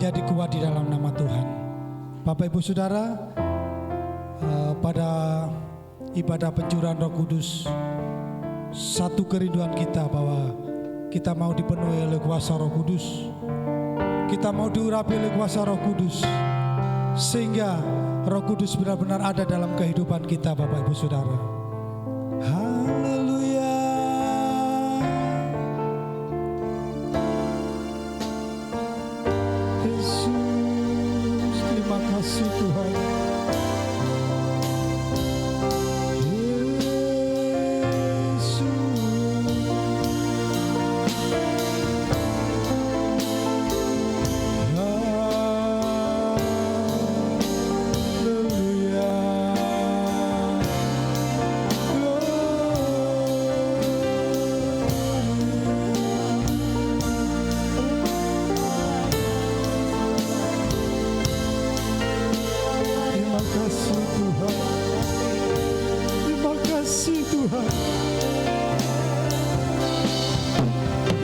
Jadi kuat di dalam nama Tuhan. Bapak Ibu Saudara, pada ibadah pencurahan Roh Kudus, satu kerinduan kita bahwa kita mau dipenuhi oleh kuasa Roh Kudus. Kita mau diurapi oleh kuasa Roh Kudus, sehingga Roh Kudus benar-benar ada dalam kehidupan kita, Bapak Ibu Saudara. Haleluya. Yesus, terima kasih Tuhan.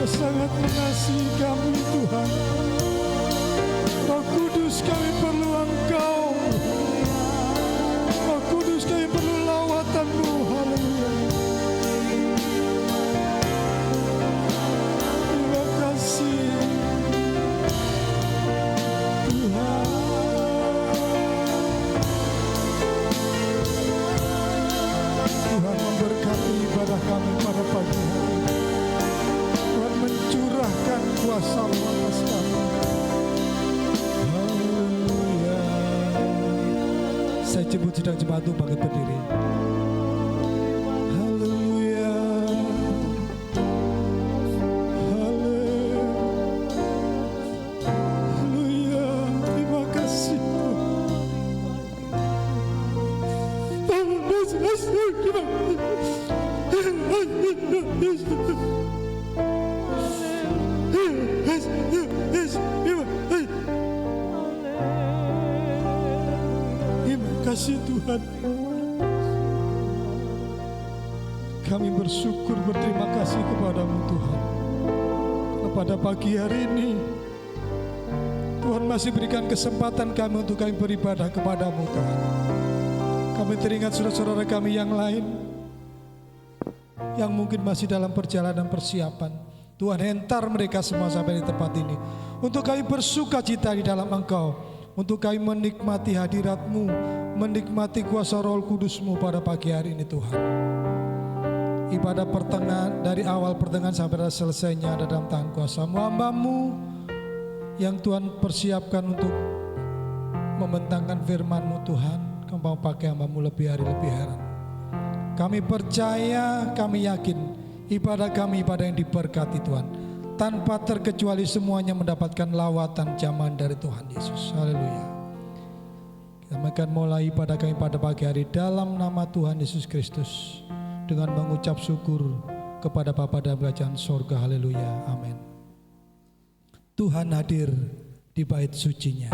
Sangat mengasihi kami Tuhan. Roh Kudus, kami perlu Engkau. Roh Kudus, kami perlu lawatan-Mu. Haleluya. Terima kasih Tuhan. Tuhan memberkati ibadah kami pada pagi hari. Mencurahkan kuasa Roh atas kami. Haleluya. Saya jemput sidang jemaat itu bangkit berdiri. Haleluya. Haleluya. Terima kasih Terima kasih Tuhan. Kami bersyukur, berterima kasih kepada-Mu Tuhan. Pada pagi hari ini Tuhan masih berikan kesempatan kami untuk kami beribadah kepada-Mu Tuhan. Kami teringat saudara-saudara kami yang lain yang mungkin masih dalam perjalanan persiapan. Tuhan hentar mereka semua sampai di tempat ini untuk kami bersuka cita di dalam Engkau, untuk kami menikmati hadirat-Mu, menikmati kuasa Roh Kudus-Mu pada pagi hari ini Tuhan. Ibadah pertengahan, dari awal pertengahan sampai selesainya ada dalam tangan kuasa-Mu. Hamba-Mu yang Tuhan persiapkan untuk membentangkan firman-Mu Tuhan, Kau mau pakai hamba-Mu lebih hari lebih heran. Kami percaya, kami yakin ibadah kami ibadah yang diberkati Tuhan. Tanpa terkecuali semuanya mendapatkan lawatan jamahan dari Tuhan Yesus. Haleluya. Kita akan mulai ibadah kami pada pagi hari dalam nama Tuhan Yesus Kristus, dengan mengucap syukur kepada Bapa dalam kerajaan sorga. Haleluya. Amin. Tuhan hadir di bait sucinya.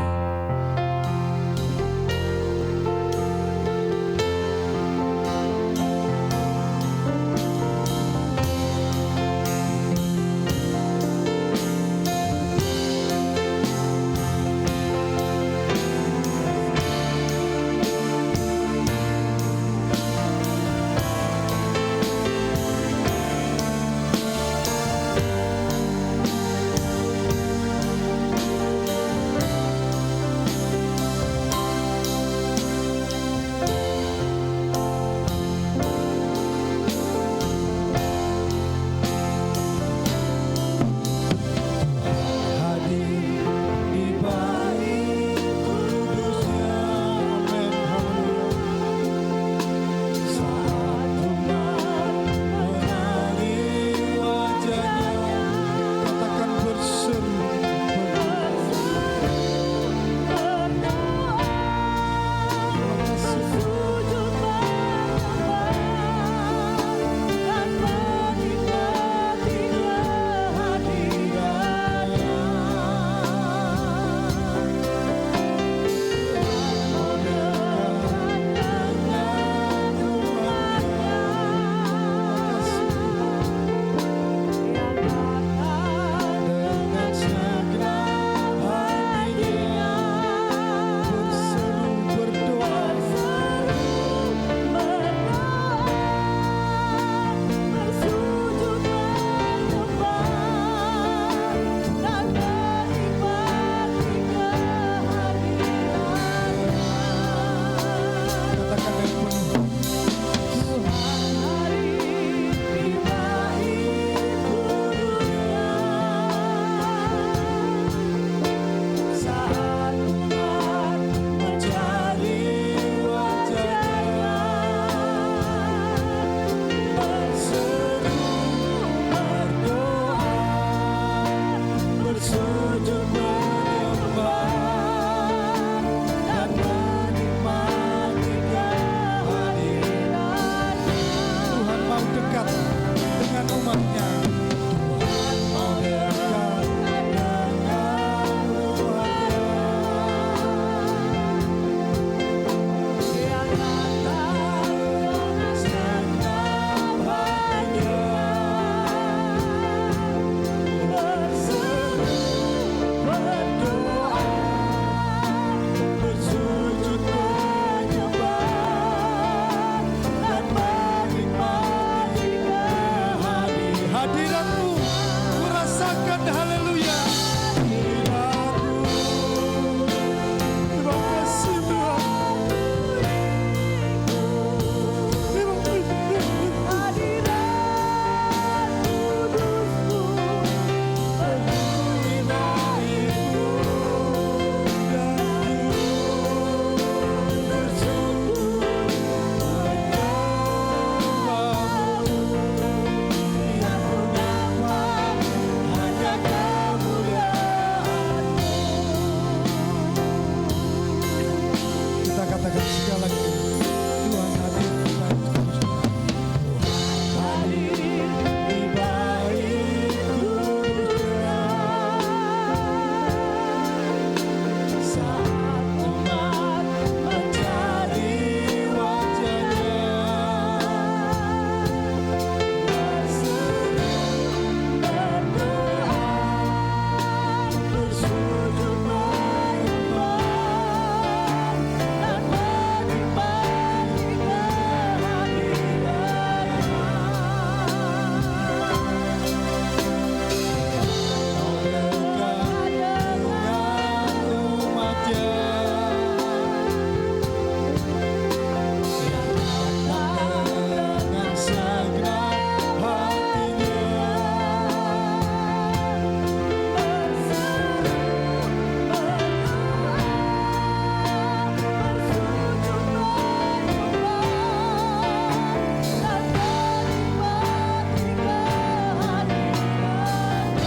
Sekali lagi Tuhan hadir di bait kudus Tuhan. Hadir di bait kudus Tuhan. Saat umat mencari wajah-Nya, berseru, berdoa, bersujud menyembah, dan menikmati kehadiran-Nya.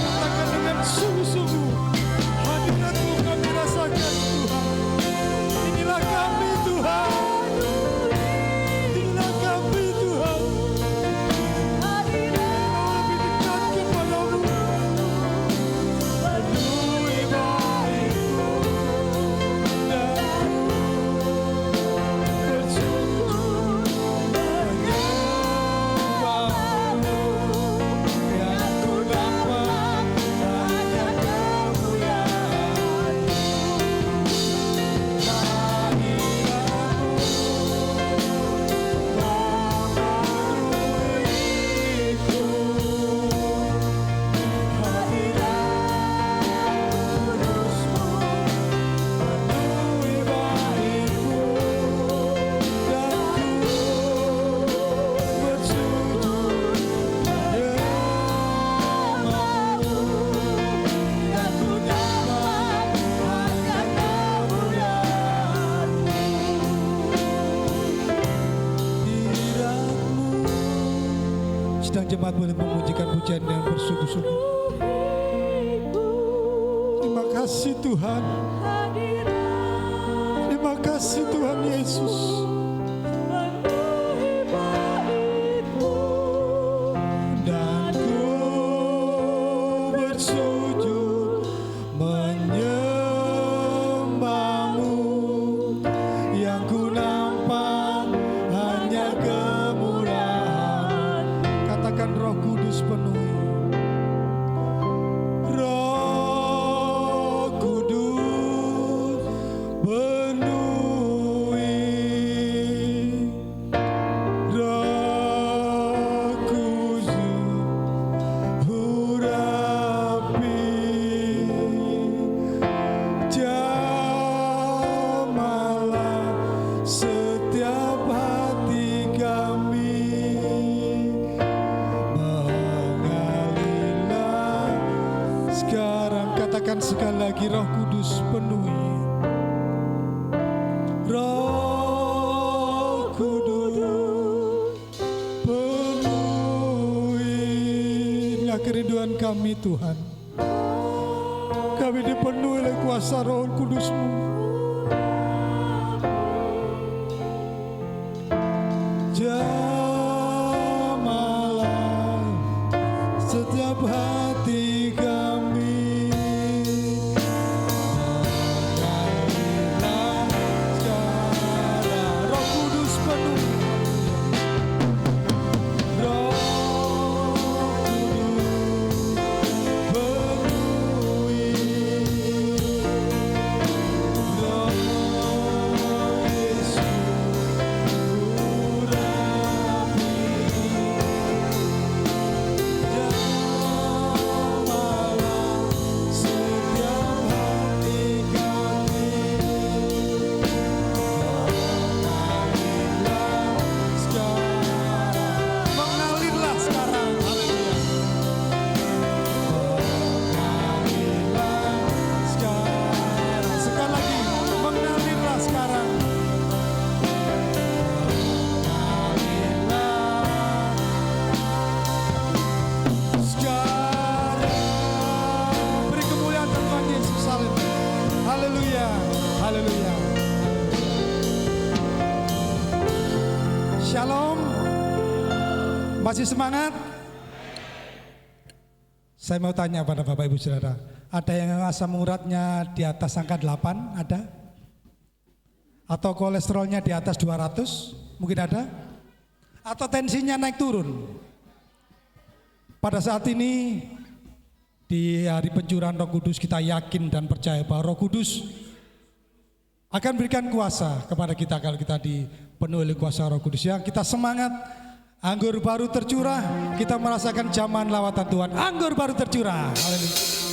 Katakan dengan sungguh-sungguh, hadirat-Mu kami rasakan Tuhan. Inilah kami Tuhan, inilah kami Tuhan. Lebih dekat kepada-Mu. Penuhi baitku dan bersujud menyembah-Mu. Yang ku dapat hanya kemuliaan-Mu. Sedang jemaat boleh memujikan pujian dengan bersungguh-sungguh. Terima kasih Tuhan. Terima kasih Tuhan Yesus. Dan ku bersujud menyembah-Mu. Yang ku nampak hanya kemuliaan. Katakan Roh Kudus penuhi. Roh Kudus penuhi. Roh Kudus urapi. Jamalah setiap hati kami. Mengalirlah sekarang. Katakan sekali lagi, Roh Kudus penuhi. Roh Kudus penuhi. Inilah kerinduan kami Tuhan. Kami dipenuhi oleh kuasa Roh Kudus-Mu. Jamalah setiap hati kami. Mengalirlah sekarang. Roh Kudus penuhi. Roh Kudus penuhi. Roh Yesus urapi. Jamalah setiap hati kami. Mengalirlah sekarang. Mengalirlah sekarang. Sekali lagi, mengalirlah sekarang. Mengalirlah sekarang. Beri kemuliaan Tuhan Yesus. Haleluya. Haleluya. Haleluya. Shalom. Masih semangat? Saya mau tanya pada Bapak Ibu Saudara, ada yang asam uratnya di atas angka 8? Ada? Atau kolesterolnya di atas 200? Mungkin ada? Atau tensinya naik turun? Pada saat ini di hari pencurahan Roh Kudus kita yakin dan percaya bahwa Roh Kudus akan berikan kuasa kepada kita kalau kita dipenuhi oleh kuasa Roh Kudus. Ya, kita semangat. Anggur baru tercurah, kita merasakan zaman lawatan Tuhan. Anggur baru tercurah. Haleluya.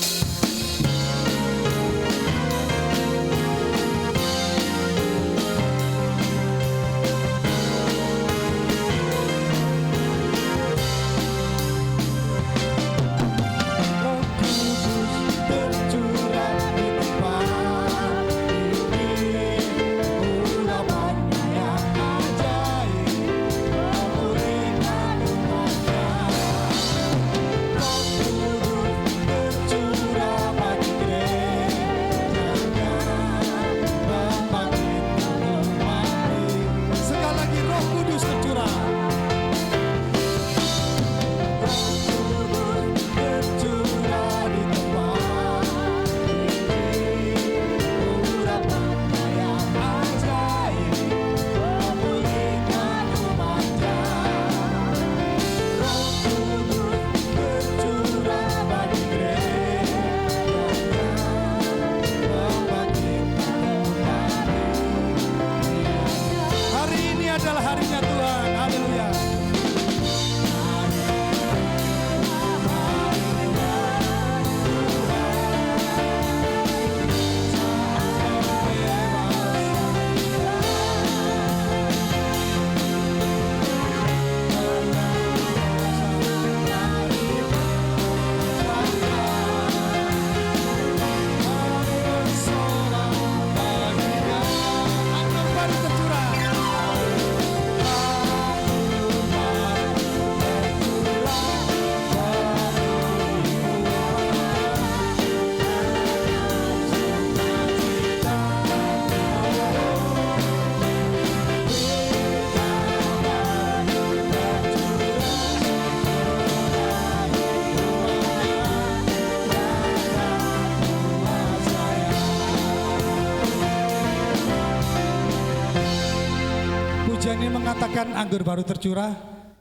Ini mengatakan anggur baru tercurah,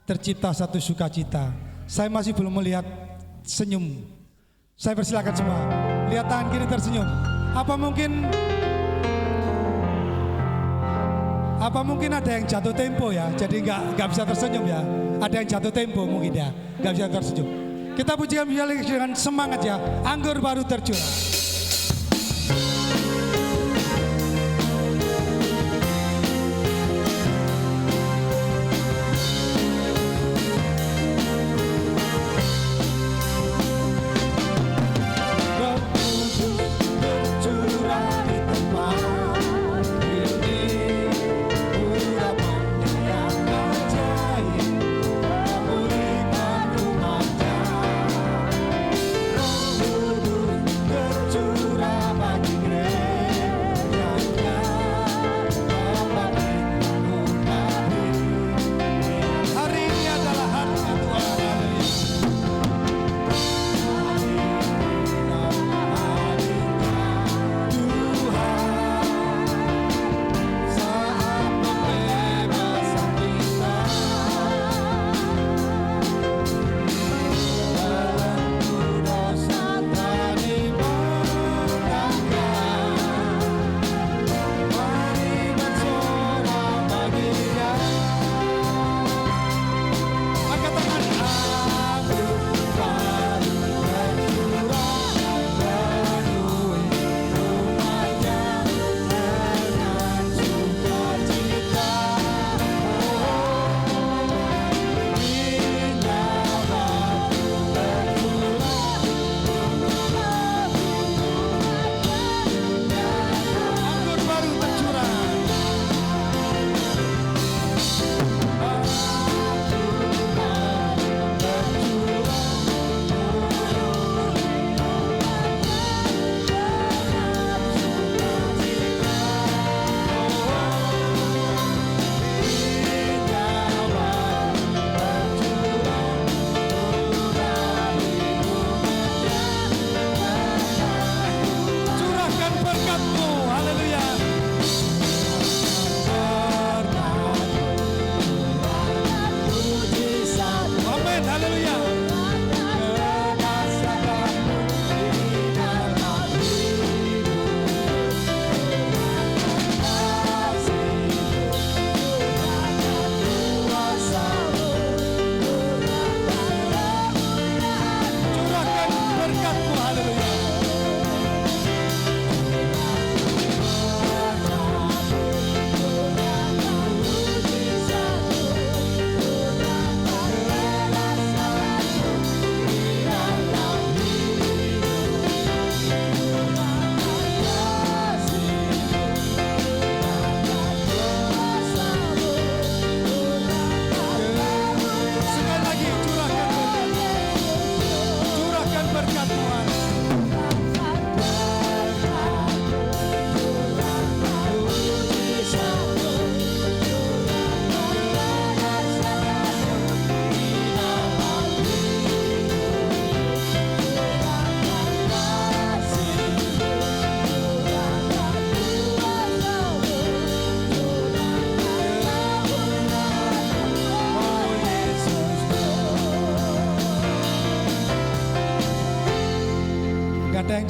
tercipta satu sukacita. Saya masih belum melihat senyum. Saya persilakan semua, lihat tangan kiri tersenyum. Apa mungkin ada yang jatuh tempo ya, jadi nggak bisa tersenyum ya. Ada yang jatuh tempo mungkin ya, nggak bisa tersenyum. Kita pujikan dengan semangat ya, anggur baru tercurah.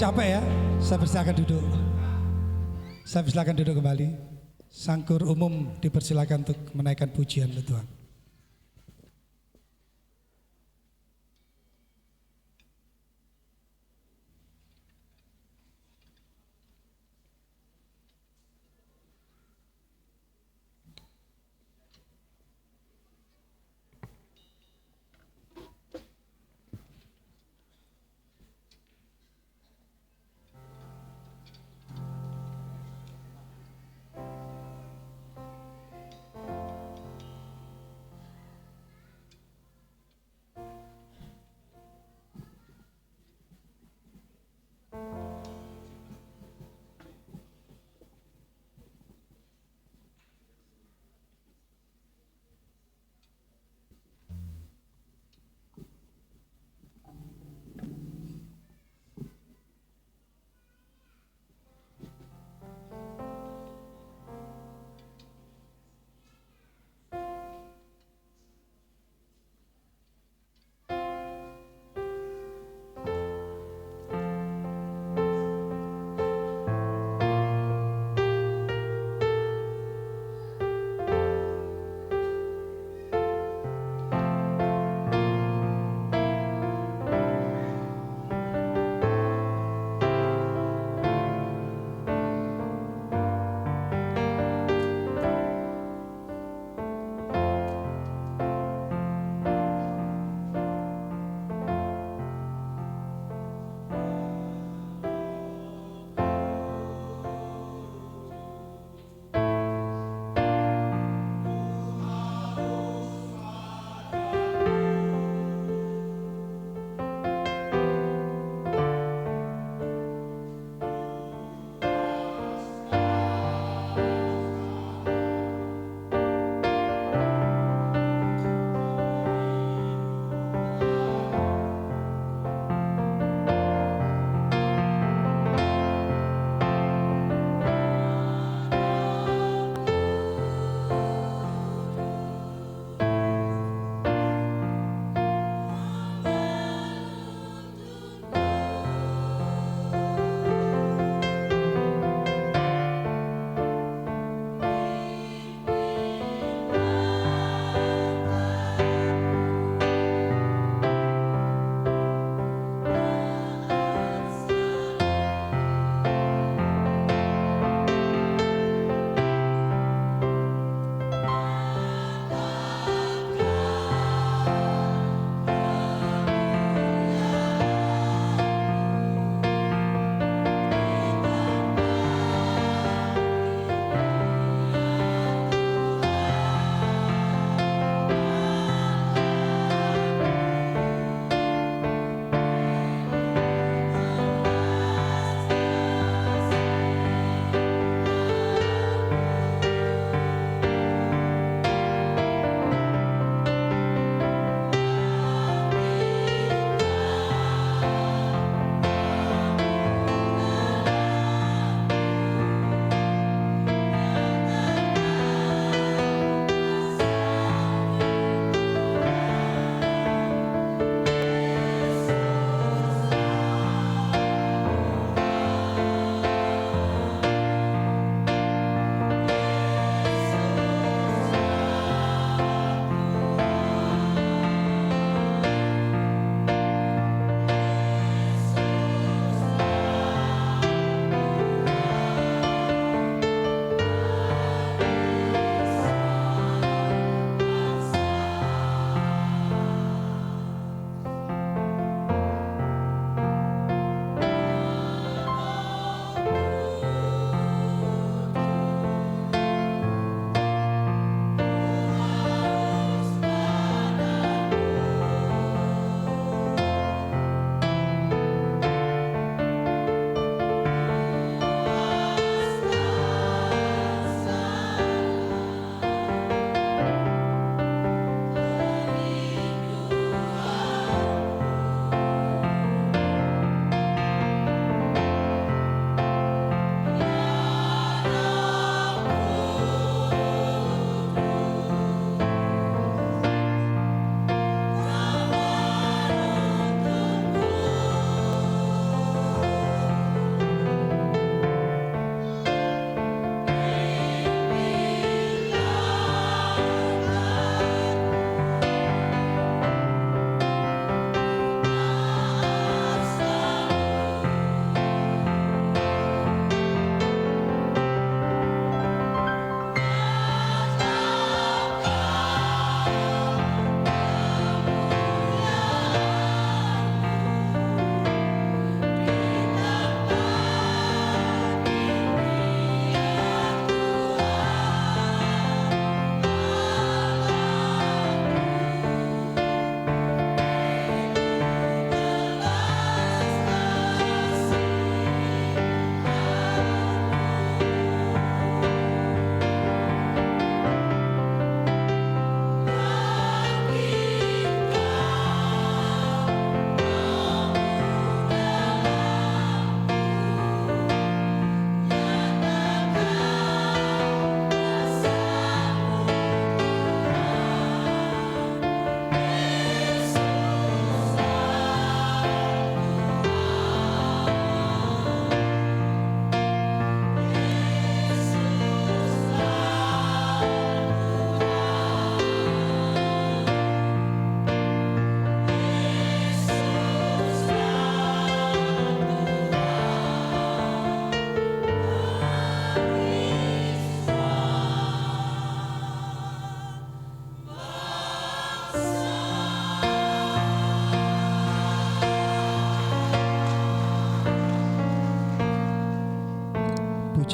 capek ya, saya persilakan duduk. Saya persilakan duduk kembali. Sangkur umum dipersilakan untuk menaikkan pujian untuk Tuhan.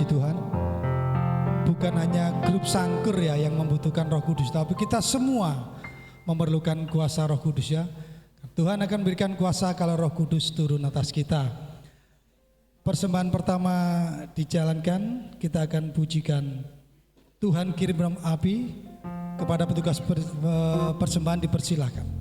Tuhan, bukan hanya grup sangkur ya yang membutuhkan Roh Kudus, tapi kita semua memerlukan kuasa Roh Kudus ya. Tuhan akan berikan kuasa kalau Roh Kudus turun atas kita. Persembahan pertama dijalankan, kita akan pujikan Tuhan kirim api. Kepada petugas persembahan dipersilahkan.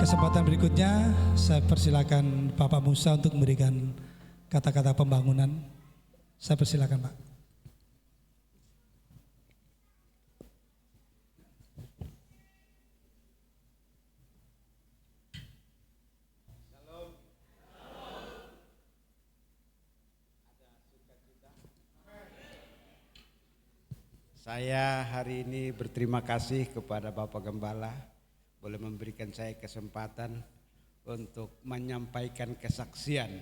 Kesempatan berikutnya saya persilakan Bapak Musa untuk memberikan kata-kata pembangunan. Saya persilakan Pak. Saya hari ini berterima kasih kepada Bapak Gembala boleh memberikan saya kesempatan untuk menyampaikan kesaksian.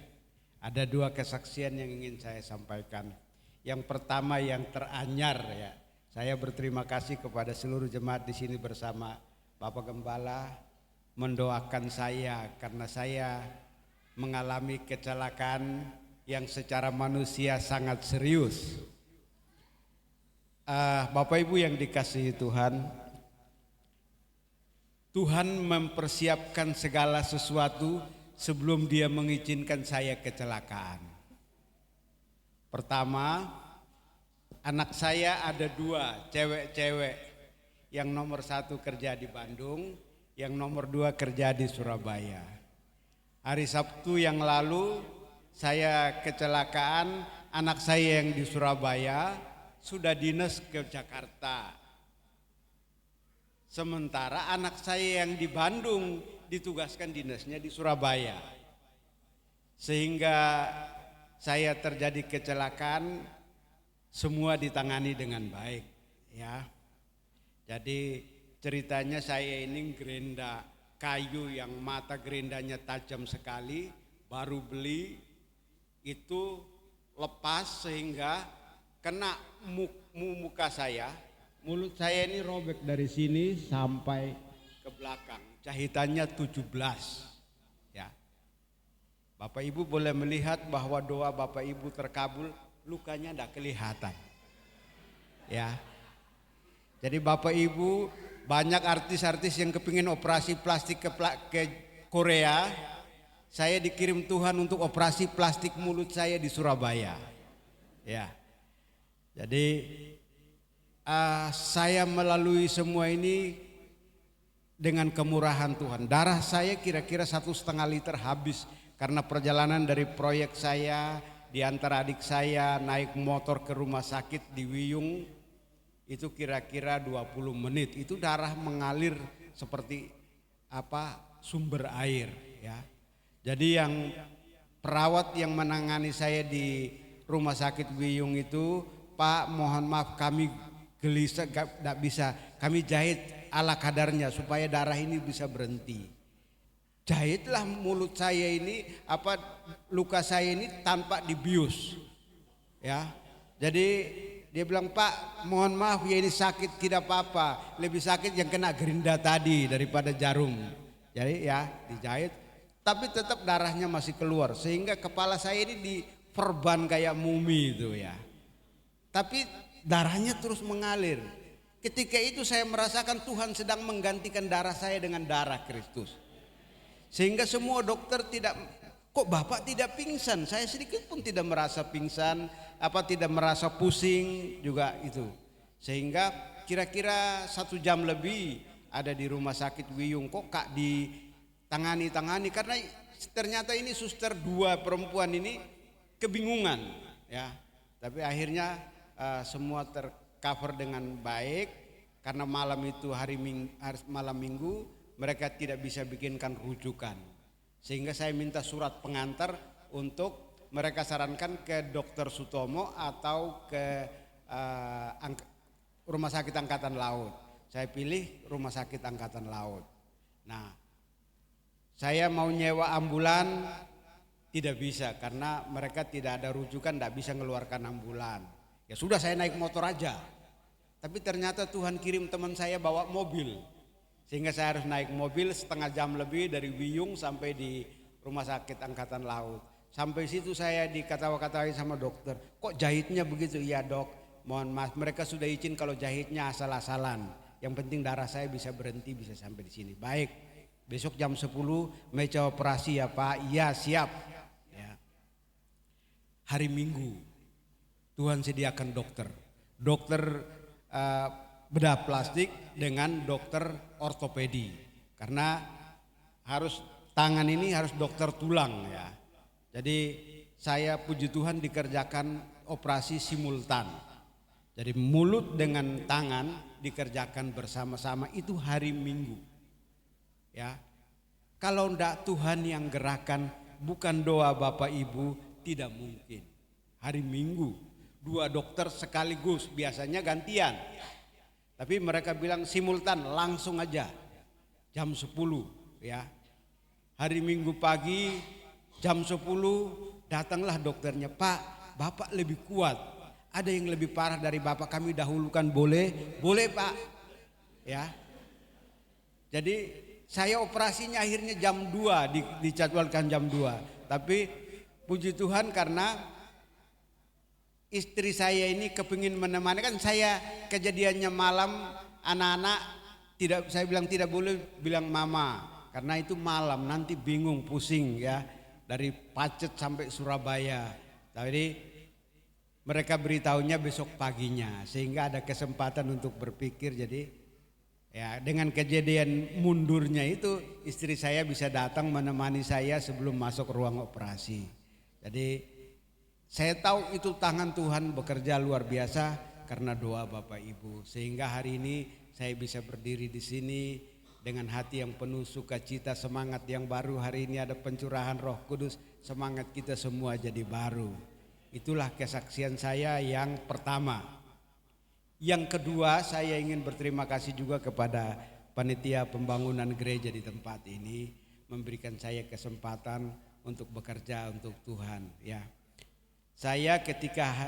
Ada 2 kesaksian yang ingin saya sampaikan. Yang pertama yang teranyar ya. Saya berterima kasih kepada seluruh jemaat di sini bersama Bapak Gembala mendoakan saya karena saya mengalami kecelakaan yang secara manusia sangat serius. Bapak Ibu yang dikasihi Tuhan, Tuhan mempersiapkan segala sesuatu sebelum Dia mengizinkan saya kecelakaan. Pertama, anak saya ada 2 cewek-cewek. Yang nomor 1 kerja di Bandung, yang nomor 2 kerja di Surabaya. Hari Sabtu yang lalu saya kecelakaan, anak saya yang di Surabaya sudah dinas ke Jakarta. Sementara anak saya yang di Bandung ditugaskan dinasnya di Surabaya. Sehingga saya terjadi kecelakaan, semua ditangani dengan baik ya. Jadi ceritanya saya ini gerenda kayu yang mata gerendanya tajam sekali, baru beli, itu lepas sehingga kena muka saya, mulut saya ini robek dari sini sampai ke belakang. Jahitannya 17. Ya. Bapak Ibu boleh melihat bahwa doa Bapak Ibu terkabul, lukanya tidak kelihatan. Ya. Jadi Bapak Ibu, banyak artis-artis yang kepingin operasi plastik ke Korea. Saya dikirim Tuhan untuk operasi plastik mulut saya di Surabaya. Ya. Jadi saya melalui semua ini dengan kemurahan Tuhan. Darah saya kira-kira 1,5 liter habis karena perjalanan dari proyek saya di antara adik saya naik motor ke rumah sakit di Wiyung itu kira-kira 20 menit. Itu darah mengalir seperti sumber air ya. Jadi yang perawat yang menangani saya di rumah sakit Wiyung itu, Pak mohon maaf kami gelisah tidak bisa, kami jahit ala kadarnya supaya darah ini bisa berhenti. Jahitlah mulut saya ini, luka saya ini tanpa dibius. Ya. Jadi dia bilang, Pak mohon maaf ya ini sakit, tidak apa-apa, lebih sakit yang kena gerinda tadi daripada jarum. Jadi ya dijahit, tapi tetap darahnya masih keluar sehingga kepala saya ini diperban kayak mumi itu ya. Tapi darahnya terus mengalir. Ketika itu saya merasakan Tuhan sedang menggantikan darah saya dengan darah Kristus. Sehingga semua dokter kok Bapak tidak pingsan? Saya sedikit pun tidak merasa pingsan, tidak merasa pusing juga itu. Sehingga kira-kira 1 jam lebih ada di rumah sakit Wiyung, kok Kak ditangani karena ternyata ini suster 2 perempuan ini kebingungan ya. Tapi akhirnya semua tercover dengan baik karena malam itu malam minggu mereka tidak bisa bikinkan rujukan. Sehingga saya minta surat pengantar untuk mereka sarankan ke Dr. Sutomo atau ke Rumah Sakit Angkatan Laut. Saya pilih Rumah Sakit Angkatan Laut. Nah, saya mau nyewa ambulan tidak bisa karena mereka tidak ada rujukan, tidak bisa mengeluarkan ambulan. Ya sudah saya naik motor aja. Tapi ternyata Tuhan kirim teman saya bawa mobil. Sehingga saya harus naik mobil 1/2 jam lebih dari Wiyung sampai di Rumah Sakit Angkatan Laut. Sampai situ saya dikata-katain sama dokter, kok jahitnya begitu? Ya dok, mohon maaf mereka sudah izin kalau jahitnya asal-asalan. Yang penting darah saya bisa berhenti, bisa sampai di sini. Baik, besok jam 10 meja operasi ya Pak. Iya siap. Ya. Hari Minggu Tuhan sediakan dokter bedah plastik dengan dokter ortopedi karena tangan ini harus dokter tulang ya. Jadi saya puji Tuhan dikerjakan operasi simultan. Jadi mulut dengan tangan dikerjakan bersama-sama itu hari Minggu. Ya. Kalau enggak Tuhan yang gerakan, bukan doa Bapak Ibu, tidak mungkin. Hari Minggu 2 dokter sekaligus, biasanya gantian. Tapi mereka bilang simultan, langsung aja jam 10 ya. Hari Minggu pagi jam 10 datanglah dokternya, Pak Bapak lebih kuat, ada yang lebih parah dari Bapak, kami dahulukan boleh? Boleh Pak ya. Jadi saya operasinya akhirnya jam 2, dijadwalkan jam 2. Tapi puji Tuhan karena istri saya ini kepingin menemani, kan saya kejadiannya malam anak-anak saya bilang tidak boleh bilang mama karena itu malam nanti bingung pusing ya dari Pacet sampai Surabaya. Jadi mereka beritahunya besok paginya sehingga ada kesempatan untuk berpikir. Jadi ya dengan kejadian mundurnya itu istri saya bisa datang menemani saya sebelum masuk ruang operasi. Jadi saya tahu itu tangan Tuhan bekerja luar biasa karena doa Bapak Ibu. Sehingga hari ini saya bisa berdiri di sini dengan hati yang penuh sukacita, semangat yang baru. Hari ini ada pencurahan Roh Kudus, semangat kita semua jadi baru. Itulah kesaksian saya yang pertama. Yang kedua, saya ingin berterima kasih juga kepada panitia pembangunan gereja di tempat ini memberikan saya kesempatan untuk bekerja untuk Tuhan ya. Saya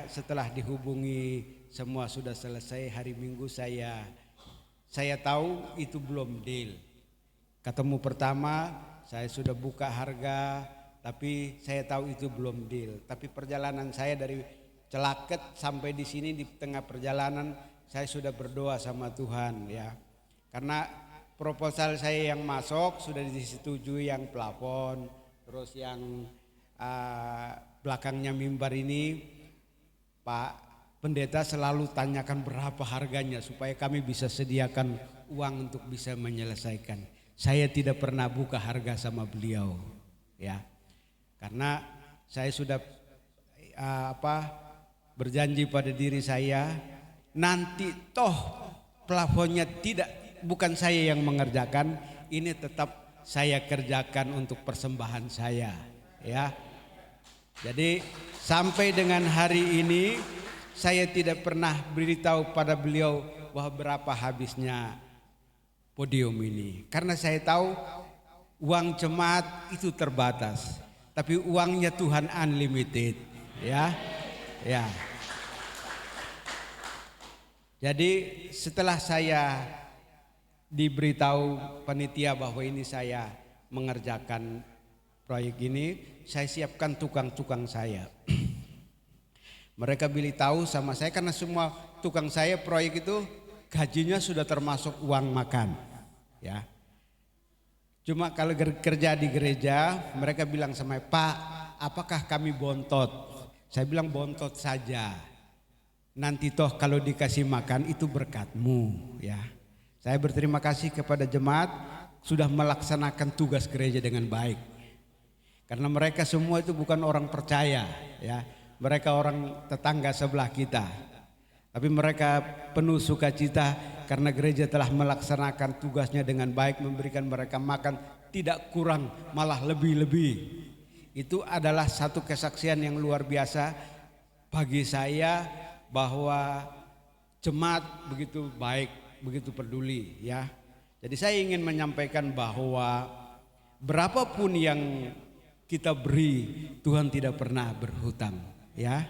setelah dihubungi semua sudah selesai hari Minggu, saya tahu itu belum deal. Ketemu pertama saya sudah buka harga, tapi saya tahu itu belum deal. Tapi perjalanan saya dari Celaket sampai di sini, di tengah perjalanan saya sudah berdoa sama Tuhan ya. Karena proposal saya yang masuk sudah disetujui, yang plafon, terus yang belakangnya mimbar ini Pak Pendeta selalu tanyakan berapa harganya supaya kami bisa sediakan uang untuk bisa menyelesaikan. Saya tidak pernah buka harga sama beliau ya. Karena saya sudah berjanji pada diri saya, nanti toh plafonnya bukan saya yang mengerjakan, ini tetap saya kerjakan untuk persembahan saya ya. Jadi sampai dengan hari ini saya tidak pernah beritahu pada beliau bahwa berapa habisnya podium ini. Karena saya tahu uang jemaat itu terbatas, tapi uangnya Tuhan unlimited ya. Ya. Jadi setelah saya diberitahu panitia bahwa ini saya mengerjakan proyek ini, saya siapkan tukang-tukang saya. Mereka beritahu sama saya karena semua tukang saya proyek itu gajinya sudah termasuk uang makan, ya. Cuma kalau kerja di gereja, mereka bilang sama saya, Pak, apakah kami bontot? Saya bilang bontot saja. Nanti toh kalau dikasih makan itu berkatmu, ya. Saya berterima kasih kepada jemaat sudah melaksanakan tugas gereja dengan baik. Karena mereka semua itu bukan orang percaya, ya. Mereka orang tetangga sebelah kita. Tapi mereka penuh sukacita karena gereja telah melaksanakan tugasnya dengan baik, memberikan mereka makan tidak kurang, malah lebih-lebih. Itu adalah satu kesaksian yang luar biasa bagi saya bahwa jemaat begitu baik, begitu peduli ya. Jadi saya ingin menyampaikan bahwa berapapun yang kita beri, Tuhan tidak pernah berhutang ya.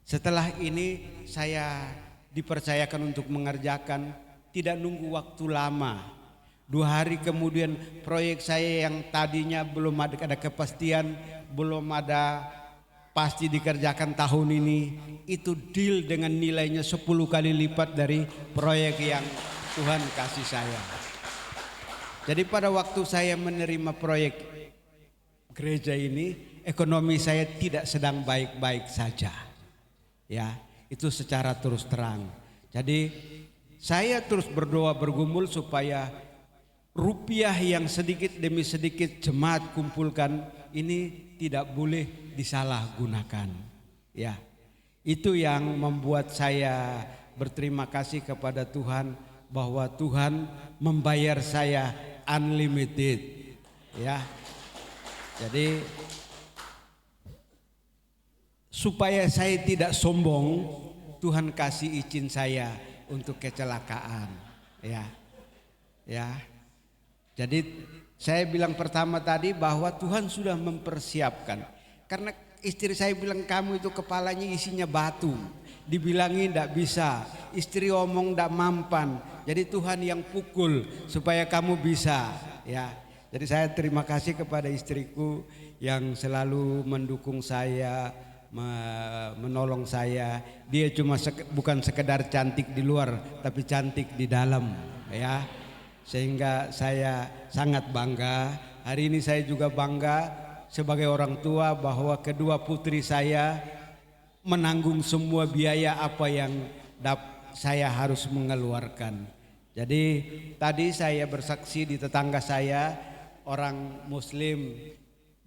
Setelah ini saya dipercayakan untuk mengerjakan, tidak nunggu waktu lama. 2 hari kemudian proyek saya yang tadinya belum ada kepastian, belum ada pasti dikerjakan tahun ini, itu deal dengan nilainya 10 kali lipat dari proyek yang Tuhan kasih saya. Jadi pada waktu saya menerima proyek gereja ini, ekonomi saya tidak sedang baik-baik saja. Ya, itu secara terus terang. Jadi saya terus berdoa bergumul supaya rupiah yang sedikit demi sedikit jemaat kumpulkan ini tidak boleh disalahgunakan. Ya, itu yang membuat saya berterima kasih kepada Tuhan bahwa Tuhan membayar saya unlimited. Ya, jadi supaya saya tidak sombong, Tuhan kasih izin saya untuk kecelakaan. Ya, ya. Jadi saya bilang pertama tadi bahwa Tuhan sudah mempersiapkan. Karena istri saya bilang kamu itu kepalanya isinya batu. Dibilangin tidak bisa, istri omong tidak mampan. Jadi Tuhan yang pukul supaya kamu bisa. Ya, jadi saya terima kasih kepada istriku yang selalu mendukung saya, menolong saya. Dia cuma bukan sekedar cantik di luar, tapi cantik di dalam. Ya. Sehingga saya sangat bangga. Hari ini saya juga bangga sebagai orang tua bahwa kedua putri saya menanggung semua biaya apa yang saya harus mengeluarkan. Jadi tadi saya bersaksi di tetangga saya, orang Muslim,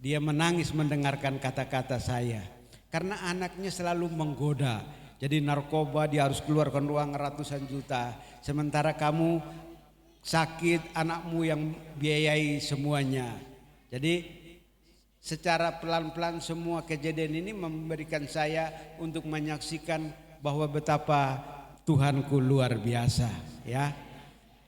dia menangis mendengarkan kata-kata saya. Karena anaknya selalu menggoda. Jadi narkoba dia harus keluarkan uang ratusan juta. Sementara kamu sakit, anakmu yang biayai semuanya. Jadi secara pelan-pelan semua kejadian ini memberikan saya untuk menyaksikan bahwa betapa Tuhanku luar biasa ya.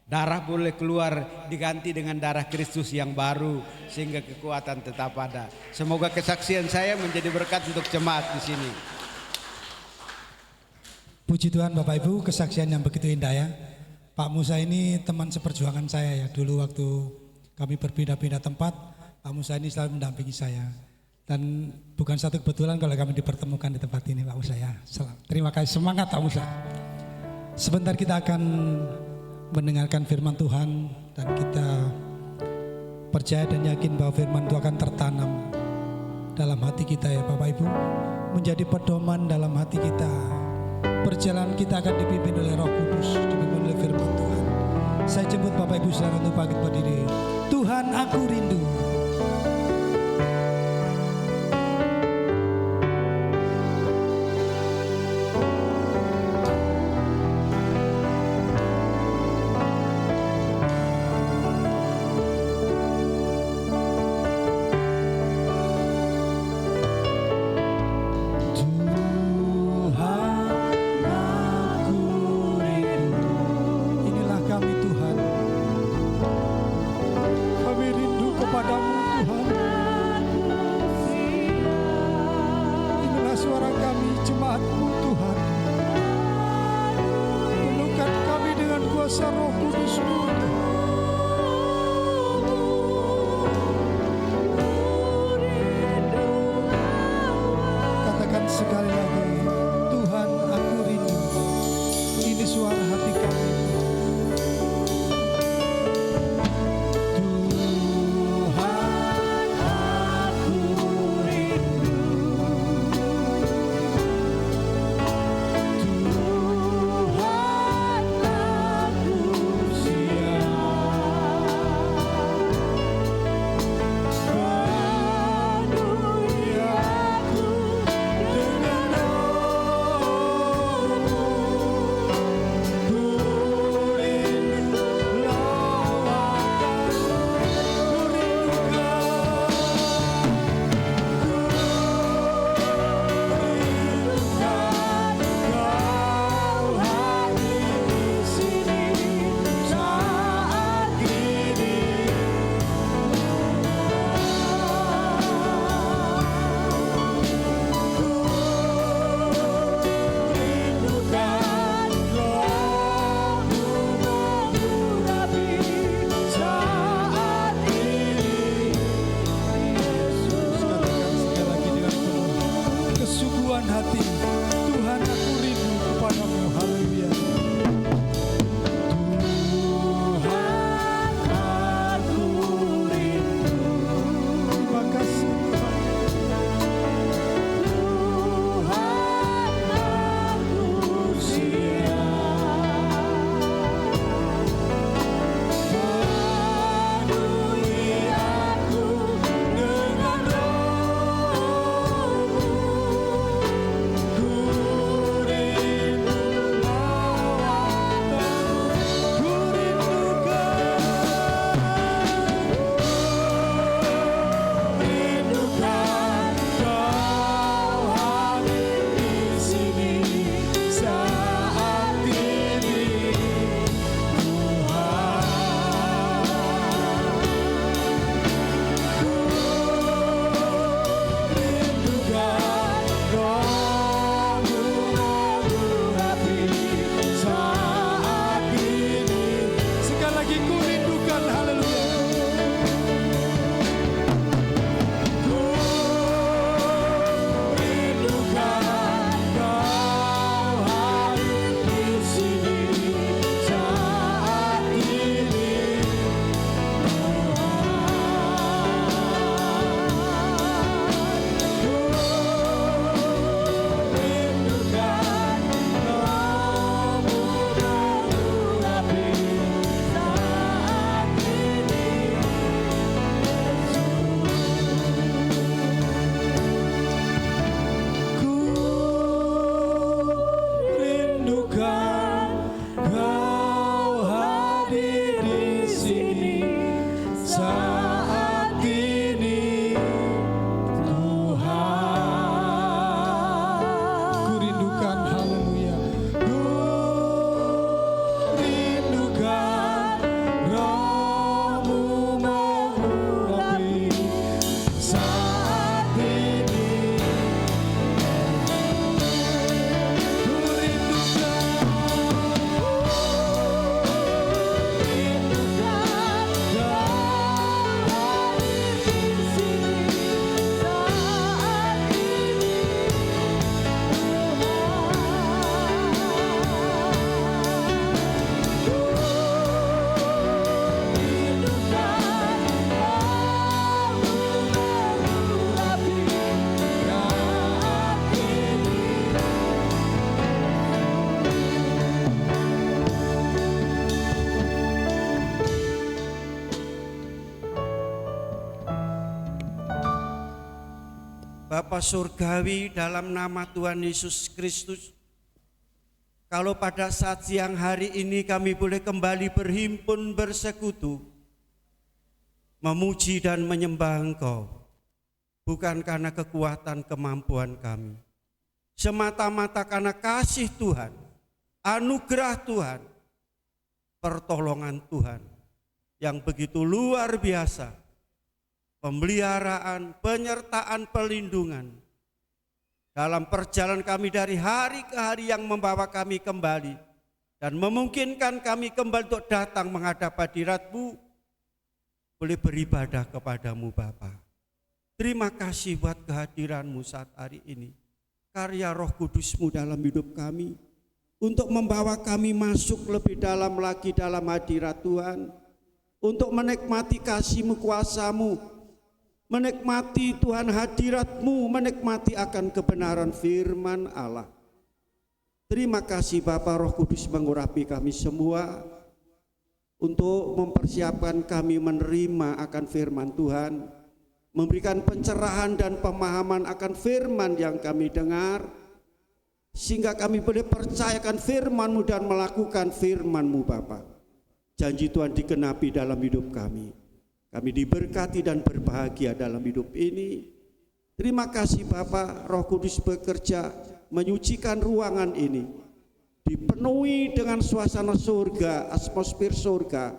Darah boleh keluar diganti dengan darah Kristus yang baru sehingga kekuatan tetap ada. Semoga kesaksian saya menjadi berkat untuk jemaat di sini. Puji Tuhan Bapak Ibu, kesaksian yang begitu indah ya. Pak Musa ini teman seperjuangan saya ya. Dulu waktu kami berpindah-pindah tempat, Pak Musa ini selalu mendampingi saya. Dan bukan satu kebetulan kalau kami dipertemukan di tempat ini Pak Musa ya. Terima kasih, semangat Pak Musa. Sebentar kita akan mendengarkan firman Tuhan dan kita percaya dan yakin bahwa firman itu akan tertanam dalam hati kita ya Bapak Ibu, menjadi pedoman dalam hati kita. Perjalanan kita akan dipimpin oleh Roh Kudus, dipimpin oleh firman Tuhan. Saya jemput Bapak Ibu saudara untuk bangkit berdiri. Tuhan, aku rindu. Bapa Surgawi, dalam nama Tuhan Yesus Kristus, kalau pada saat siang hari ini kami boleh kembali berhimpun bersekutu, memuji dan menyembah Engkau, bukan karena kekuatan kemampuan kami, semata-mata karena kasih Tuhan, anugerah Tuhan, pertolongan Tuhan yang begitu luar biasa, pemeliharaan, penyertaan, pelindungan dalam perjalanan kami dari hari ke hari yang membawa kami kembali dan memungkinkan kami kembali untuk datang menghadap hadirat-Mu, boleh beribadah kepadamu Bapa. Terima kasih buat kehadiran-Mu saat hari ini, karya Roh Kudus-Mu dalam hidup kami, untuk membawa kami masuk lebih dalam lagi dalam hadirat Tuhan, untuk menikmati kasih-Mu, kuasa-Mu, menikmati Tuhan hadirat-Mu, menikmati akan kebenaran firman Allah. Terima kasih Bapa, Roh Kudus mengurapi kami semua untuk mempersiapkan kami menerima akan firman Tuhan, memberikan pencerahan dan pemahaman akan firman yang kami dengar, sehingga kami boleh percayakan firman-Mu dan melakukan firman-Mu Bapa. Janji Tuhan digenapi dalam hidup kami. Kami diberkati dan berbahagia dalam hidup ini. Terima kasih Bapa, Roh Kudus bekerja menyucikan ruangan ini, dipenuhi dengan suasana surga, atmosfer surga,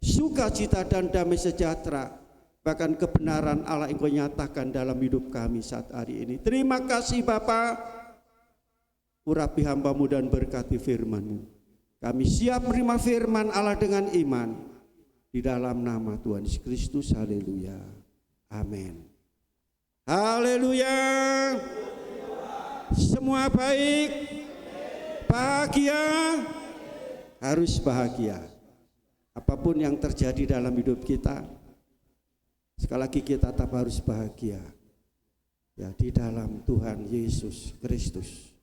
sukacita dan damai sejahtera, bahkan kebenaran Allah yang Kau nyatakan dalam hidup kami saat hari ini. Terima kasih Bapa, urapi hamba-Mu dan berkati firman-Mu. Kami siap menerima firman Allah dengan iman, di dalam nama Tuhan Yesus Kristus. Haleluya, amin. Haleluya. Semua baik, bahagia, harus bahagia. Apapun yang terjadi dalam hidup kita, sekali lagi kita tetap harus bahagia, ya, di dalam Tuhan Yesus Kristus.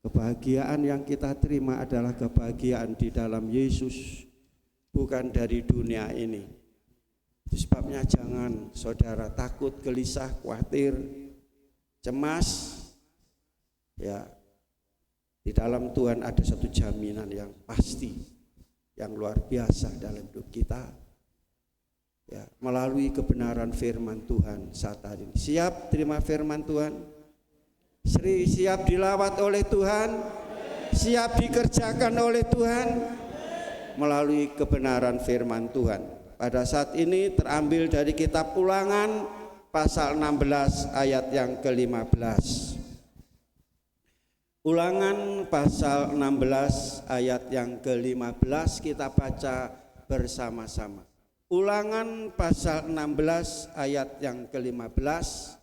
Kebahagiaan yang kita terima adalah kebahagiaan di dalam Yesus, bukan dari dunia ini. Itu sebabnya jangan saudara takut, gelisah, khawatir, cemas. Ya, di dalam Tuhan ada satu jaminan yang pasti, yang luar biasa dalam hidup kita. Ya, melalui kebenaran firman Tuhan saat hari ini. Siap terima firman Tuhan? Siap dilawat oleh Tuhan? Siap dikerjakan oleh Tuhan? Melalui kebenaran firman Tuhan. Pada saat ini terambil dari kitab Ulangan pasal 16 ayat yang ke-15. Ulangan pasal 16 ayat yang ke-15 kita baca bersama-sama. Ulangan pasal 16 ayat yang ke-15.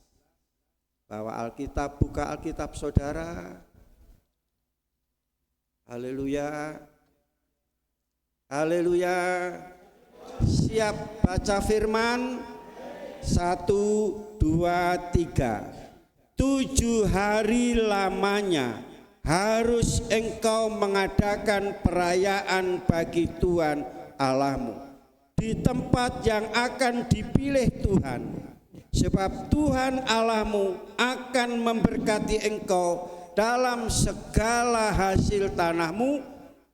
Bawa Alkitab, buka Alkitab saudara. Haleluya. Haleluya. Siap baca firman. 1, 2, 3. 7 hari lamanya harus engkau mengadakan perayaan bagi Tuhan Allahmu di tempat yang akan dipilih Tuhan, sebab Tuhan Allahmu akan memberkati engkau dalam segala hasil tanahmu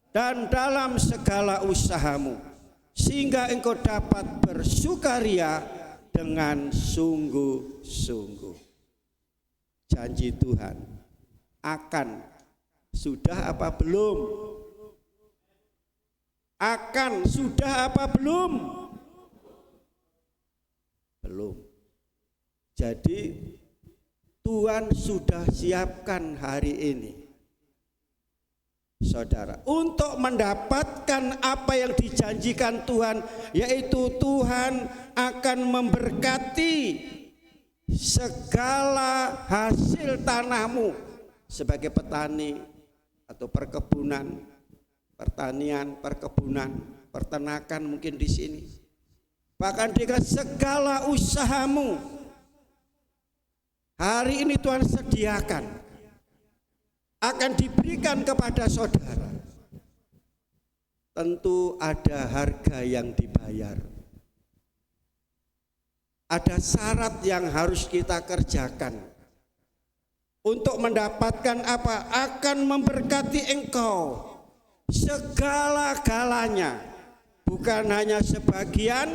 dan dalam segala usahamu, sehingga engkau dapat bersukaria dengan sungguh-sungguh. Janji Tuhan akan, sudah apa belum? Akan, sudah apa belum? Belum. Jadi Tuhan sudah siapkan hari ini, saudara, untuk mendapatkan apa yang dijanjikan Tuhan, yaitu Tuhan akan memberkati segala hasil tanahmu sebagai petani atau perkebunan, pertanian, perkebunan, peternakan mungkin di sini. Bahkan dengan segala usahamu. Hari ini Tuhan sediakan, akan diberikan kepada saudara. Tentu ada harga yang dibayar. ada syarat yang harus kita kerjakan. Untuk mendapatkan apa? Akan memberkati engkau segala-galanya, bukan hanya sebagian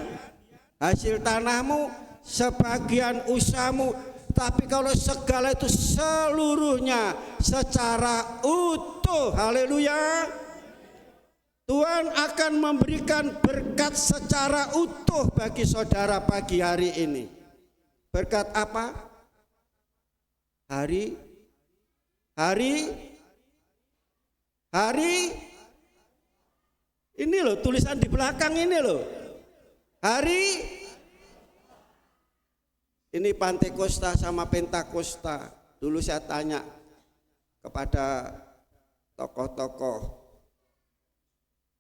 hasil tanahmu, sebagian usahamu, tapi kalau segala itu seluruhnya secara utuh. Haleluya. Tuhan akan memberikan berkat secara utuh bagi saudara pagi hari ini. Berkat apa? Hari ini loh, tulisan di belakang ini loh. Hari ini Pantekosta sama Pentakosta. Dulu saya tanya kepada tokoh-tokoh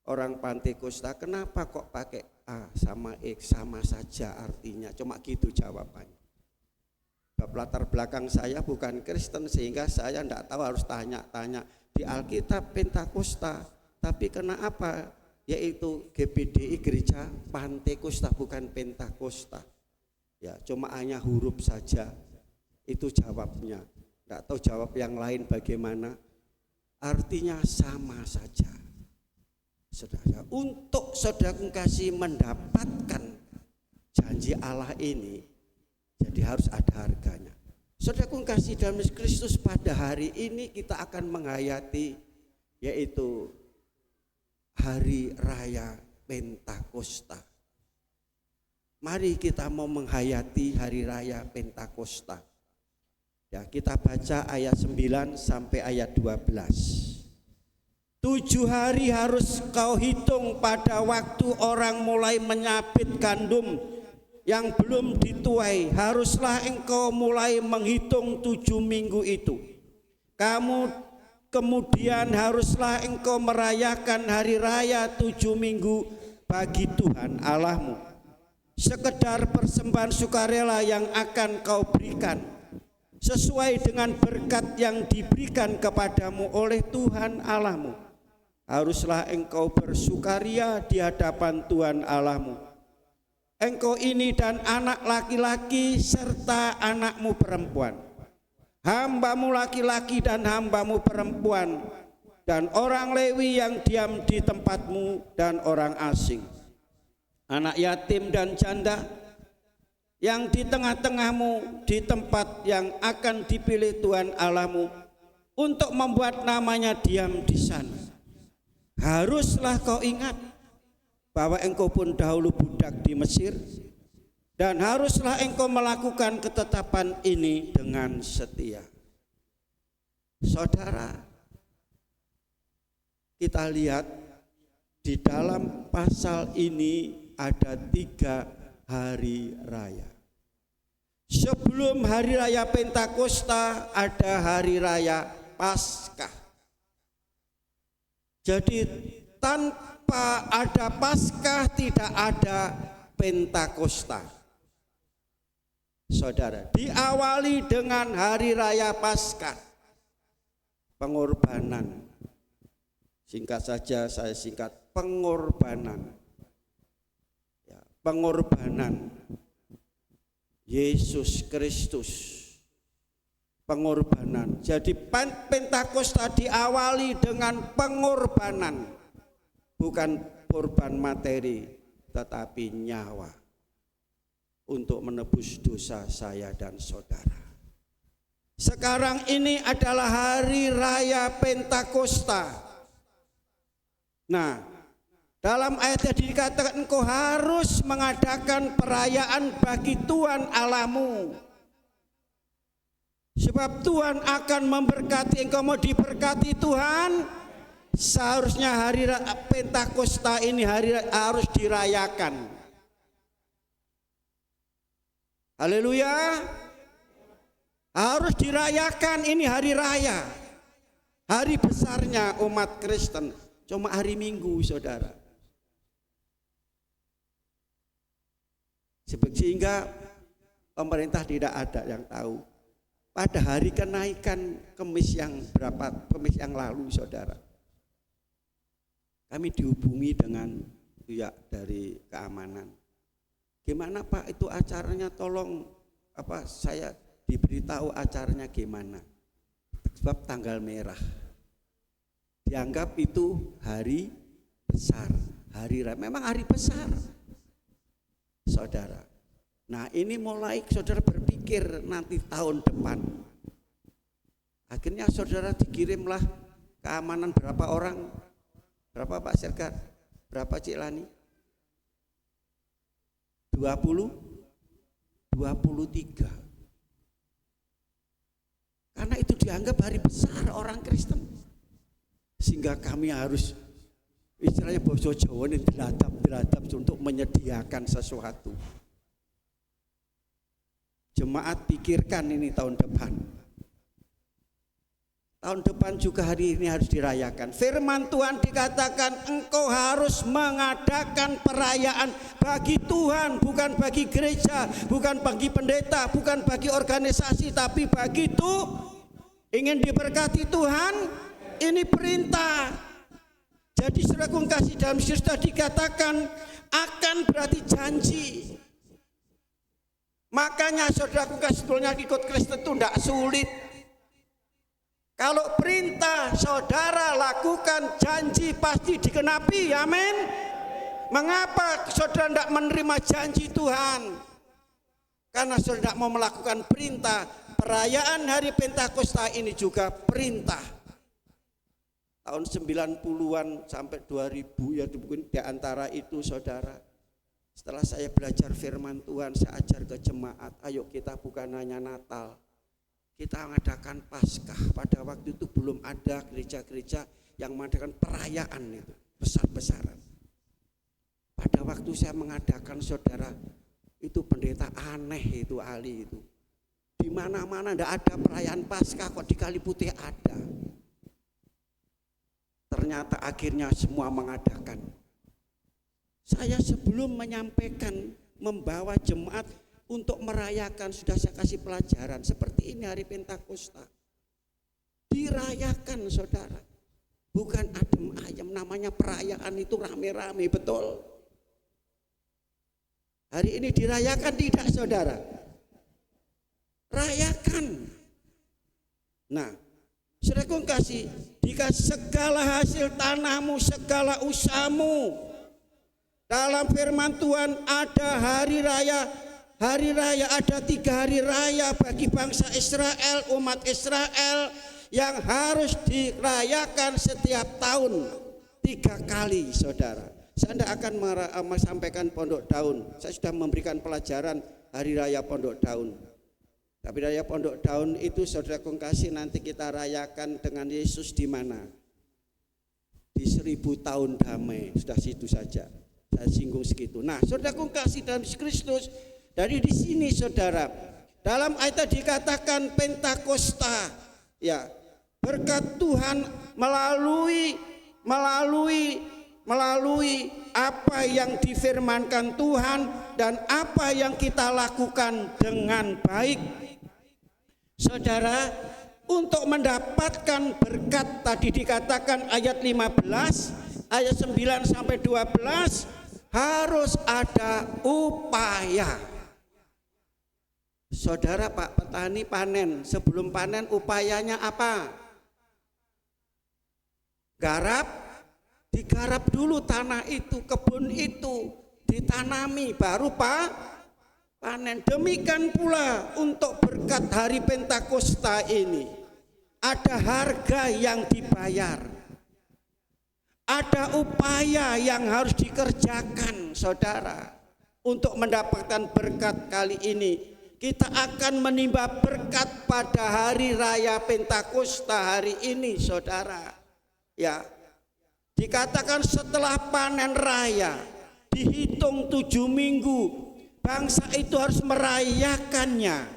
orang Pantekosta, kenapa kok pakai A sama X, sama saja artinya, cuma gitu jawabannya. Latar belakang saya bukan Kristen sehingga saya tidak tahu, harus tanya-tanya di Alkitab Pentakosta, tapi kenapa yaitu GPDI Gereja Pantekosta bukan Pentakosta. Ya cuma hanya huruf saja, itu jawabnya. Tidak tahu jawab yang lain bagaimana, artinya sama saja. Saudara, untuk saudara kasih mendapatkan janji Allah ini, jadi harus ada harganya. Saudara kasih dalam Kristus, pada hari ini kita akan menghayati yaitu Hari Raya Pentakosta. Mari kita mau menghayati Hari Raya Pentakosta. Ya, kita baca ayat 9 sampai ayat 12. 7 hari harus kau hitung pada waktu orang mulai menyabit gandum yang belum dituai. Haruslah engkau mulai menghitung 7 minggu itu. Kemudian haruslah engkau merayakan hari raya 7 minggu bagi Tuhan Allahmu. Sekedar persembahan sukarela yang akan kau berikan sesuai dengan berkat yang diberikan kepadamu oleh Tuhan Allahmu. Haruslah engkau bersukaria di hadapan Tuhan Allahmu. Engkau ini dan anak laki-laki serta anakmu perempuan, hambamu laki-laki dan hambamu perempuan, dan orang Lewi yang diam di tempatmu dan orang asing, anak yatim dan janda yang di tengah-tengahmu di tempat yang akan dipilih Tuhan Allahmu untuk membuat namanya diam di sana. Haruslah kau ingat bahwa engkau pun dahulu budak di Mesir, dan haruslah engkau melakukan ketetapan ini dengan setia. Saudara, kita lihat di dalam pasal ini ada 3 hari raya. Sebelum hari raya Pentakosta ada hari raya Paskah. Jadi tanpa ada Paskah tidak ada Pentakosta. Saudara, diawali dengan hari raya Paskah, pengorbanan. Singkat saja saya singkat, pengorbanan. Ya, pengorbanan Yesus Kristus. Pengorbanan. Jadi Pentakosta diawali dengan pengorbanan, bukan korban materi tetapi nyawa untuk menebus dosa saya dan saudara. Sekarang ini adalah hari raya Pentakosta. Nah, dalam ayat yang dikatakan engkau harus mengadakan perayaan bagi Tuhan Allahmu. Sebab Tuhan akan memberkati engkau. Mau diberkati Tuhan, seharusnya hari Pentakosta ini harus dirayakan. Haleluya. Harus dirayakan, ini hari raya, hari besarnya umat Kristen. Cuma hari Minggu, saudara. Sehingga pemerintah tidak ada yang tahu. Pada hari kenaikan Kemis yang lalu, saudara, kami dihubungi dengan pihak dari keamanan. Gimana Pak itu acaranya, tolong saya diberitahu acaranya gimana. Sebab tanggal merah dianggap itu hari besar, hari raya. Memang hari besar, saudara. Nah ini mulai saudara berpikir nanti tahun depan. Akhirnya saudara dikirimlah keamanan berapa orang? Berapa Pak Sergar? Berapa Cik Lani? 23. Karena itu dianggap hari besar orang Kristen. Sehingga kami harus istilahnya boso Jawa ini diladap untuk menyediakan sesuatu. Jemaat pikirkan ini tahun depan. Tahun depan juga hari ini harus dirayakan. Firman Tuhan dikatakan engkau harus mengadakan perayaan bagi Tuhan, bukan bagi gereja, bukan bagi pendeta, bukan bagi organisasi, tapi bagi ingin diberkati Tuhan. Ini perintah. Jadi saudaraku kasih, dalam sudah dikatakan akan berarti janji. Makanya saudaraku kasih, sebetulnya ikut Kristen itu tidak sulit. Kalau perintah saudara lakukan, janji pasti dikenapi, amin. Mengapa saudara tidak menerima janji Tuhan? Karena saudara tidak mau melakukan perintah. Perayaan hari Pentakosta ini juga perintah. Tahun 90-an sampai 2000 ya mungkin di antara itu saudara. Setelah saya belajar firman Tuhan, saya ajar ke jemaat, ayo kita bukan hanya Natal, kita mengadakan Paskah. Pada waktu itu belum ada gereja-gereja yang mengadakan perayaan itu besar-besaran. Pada waktu saya mengadakan saudara, itu pendeta aneh itu Ali itu. Di mana-mana tidak ada perayaan Paskah, kok di Kali Putih ada. Ternyata akhirnya semua mengadakan. Saya sebelum menyampaikan, membawa jemaat untuk merayakan, sudah saya kasih pelajaran seperti ini hari Pentakosta. Dirayakan saudara, bukan adem ayem. Namanya perayaan itu rame-rame, betul. Hari ini dirayakan tidak saudara? Rayakan. Nah, saudaraku kasih, jika segala hasil tanahmu, segala usahamu, dalam firman Tuhan ada hari raya. Hari raya ada 3 hari raya bagi bangsa Israel, umat Israel yang harus dirayakan setiap tahun 3 kali saudara. Saya tidak akan sampaikan Pondok Daun. Saya sudah memberikan pelajaran hari raya Pondok Daun. Tapi raya Pondok Daun itu saudara kasih nanti kita rayakan dengan Yesus di mana? Di 1000 tahun damai. Sudah situ saja. Saya singgung segitu. Nah, saudara kasih dalam Kristus. Dari di sini saudara, dalam ayat dikatakan Pentakosta, ya, berkat Tuhan melalui apa yang difirmankan Tuhan dan apa yang kita lakukan dengan baik. Saudara, untuk mendapatkan berkat tadi dikatakan ayat 15, ayat 9 sampai 12 harus ada upaya. Saudara Pak petani panen, sebelum panen upayanya apa? Garap, digarap dulu tanah itu, kebun itu, ditanami, baru panen. Demikian pula untuk berkat hari Pentakosta ini, ada harga yang dibayar, ada upaya yang harus dikerjakan saudara. Untuk mendapatkan berkat kali ini, kita akan menimba berkat pada hari raya Pentakosta hari ini saudara. Ya, dikatakan setelah panen raya dihitung 7 minggu, bangsa itu harus merayakannya.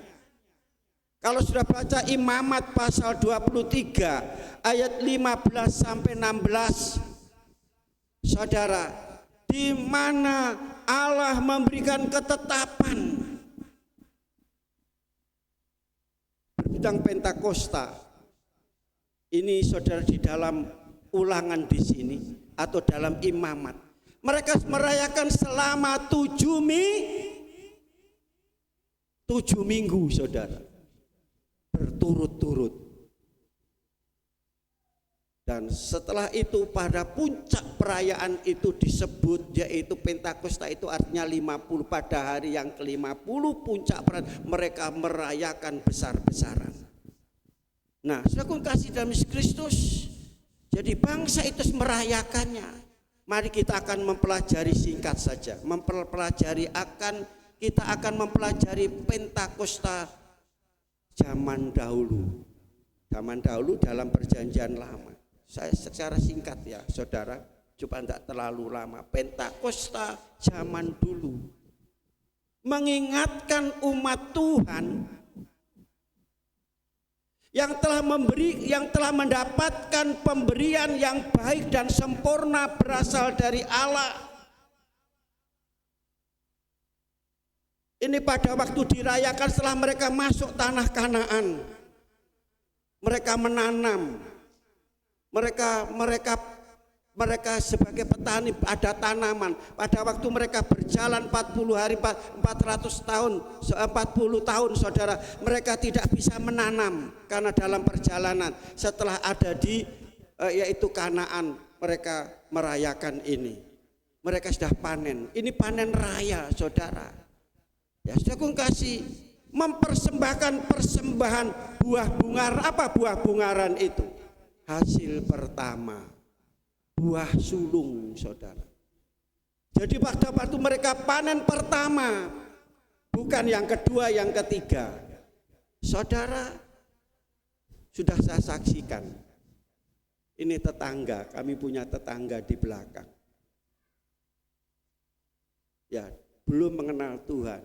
Kalau sudah baca Imamat pasal 23 ayat 15 sampai 16, saudara, di mana Allah memberikan ketetapan tentang Pentakosta ini saudara, di dalam ulangan di sini atau dalam Imamat mereka merayakan selama 7 7 minggu saudara, berturut-turut. Dan setelah itu pada puncak perayaan itu disebut, yaitu Pentakosta, itu artinya 50. Pada hari yang ke-50 puncak perayaan mereka merayakan besar-besaran. Nah, saudara kasih dalam Kristus, jadi bangsa itu merayakannya. Mari kita akan mempelajari singkat saja, kita akan mempelajari Pentakosta zaman dahulu. Zaman dahulu dalam perjanjian lama. Saya secara singkat ya saudara, supaya tidak terlalu lama. Pentakosta zaman dulu mengingatkan umat Tuhan yang telah mendapatkan pemberian yang baik dan sempurna berasal dari Allah. Ini pada waktu dirayakan setelah mereka masuk tanah Kanaan. Mereka menanam. Mereka sebagai petani ada tanaman. Pada waktu mereka berjalan 40 hari 400 tahun 40 tahun saudara, mereka tidak bisa menanam karena dalam perjalanan. Setelah ada di yaitu Kanaan, mereka merayakan ini. Mereka sudah panen. Ini panen raya saudara. Ya sudah aku kasih mempersembahkan persembahan buah bungaran. Apa buah bungaran itu? Hasil pertama, buah sulung saudara. Jadi pada waktu mereka panen pertama, bukan yang kedua, yang ketiga. Saudara, sudah saya saksikan. Ini tetangga, kami punya tetangga di belakang. Ya, belum mengenal Tuhan.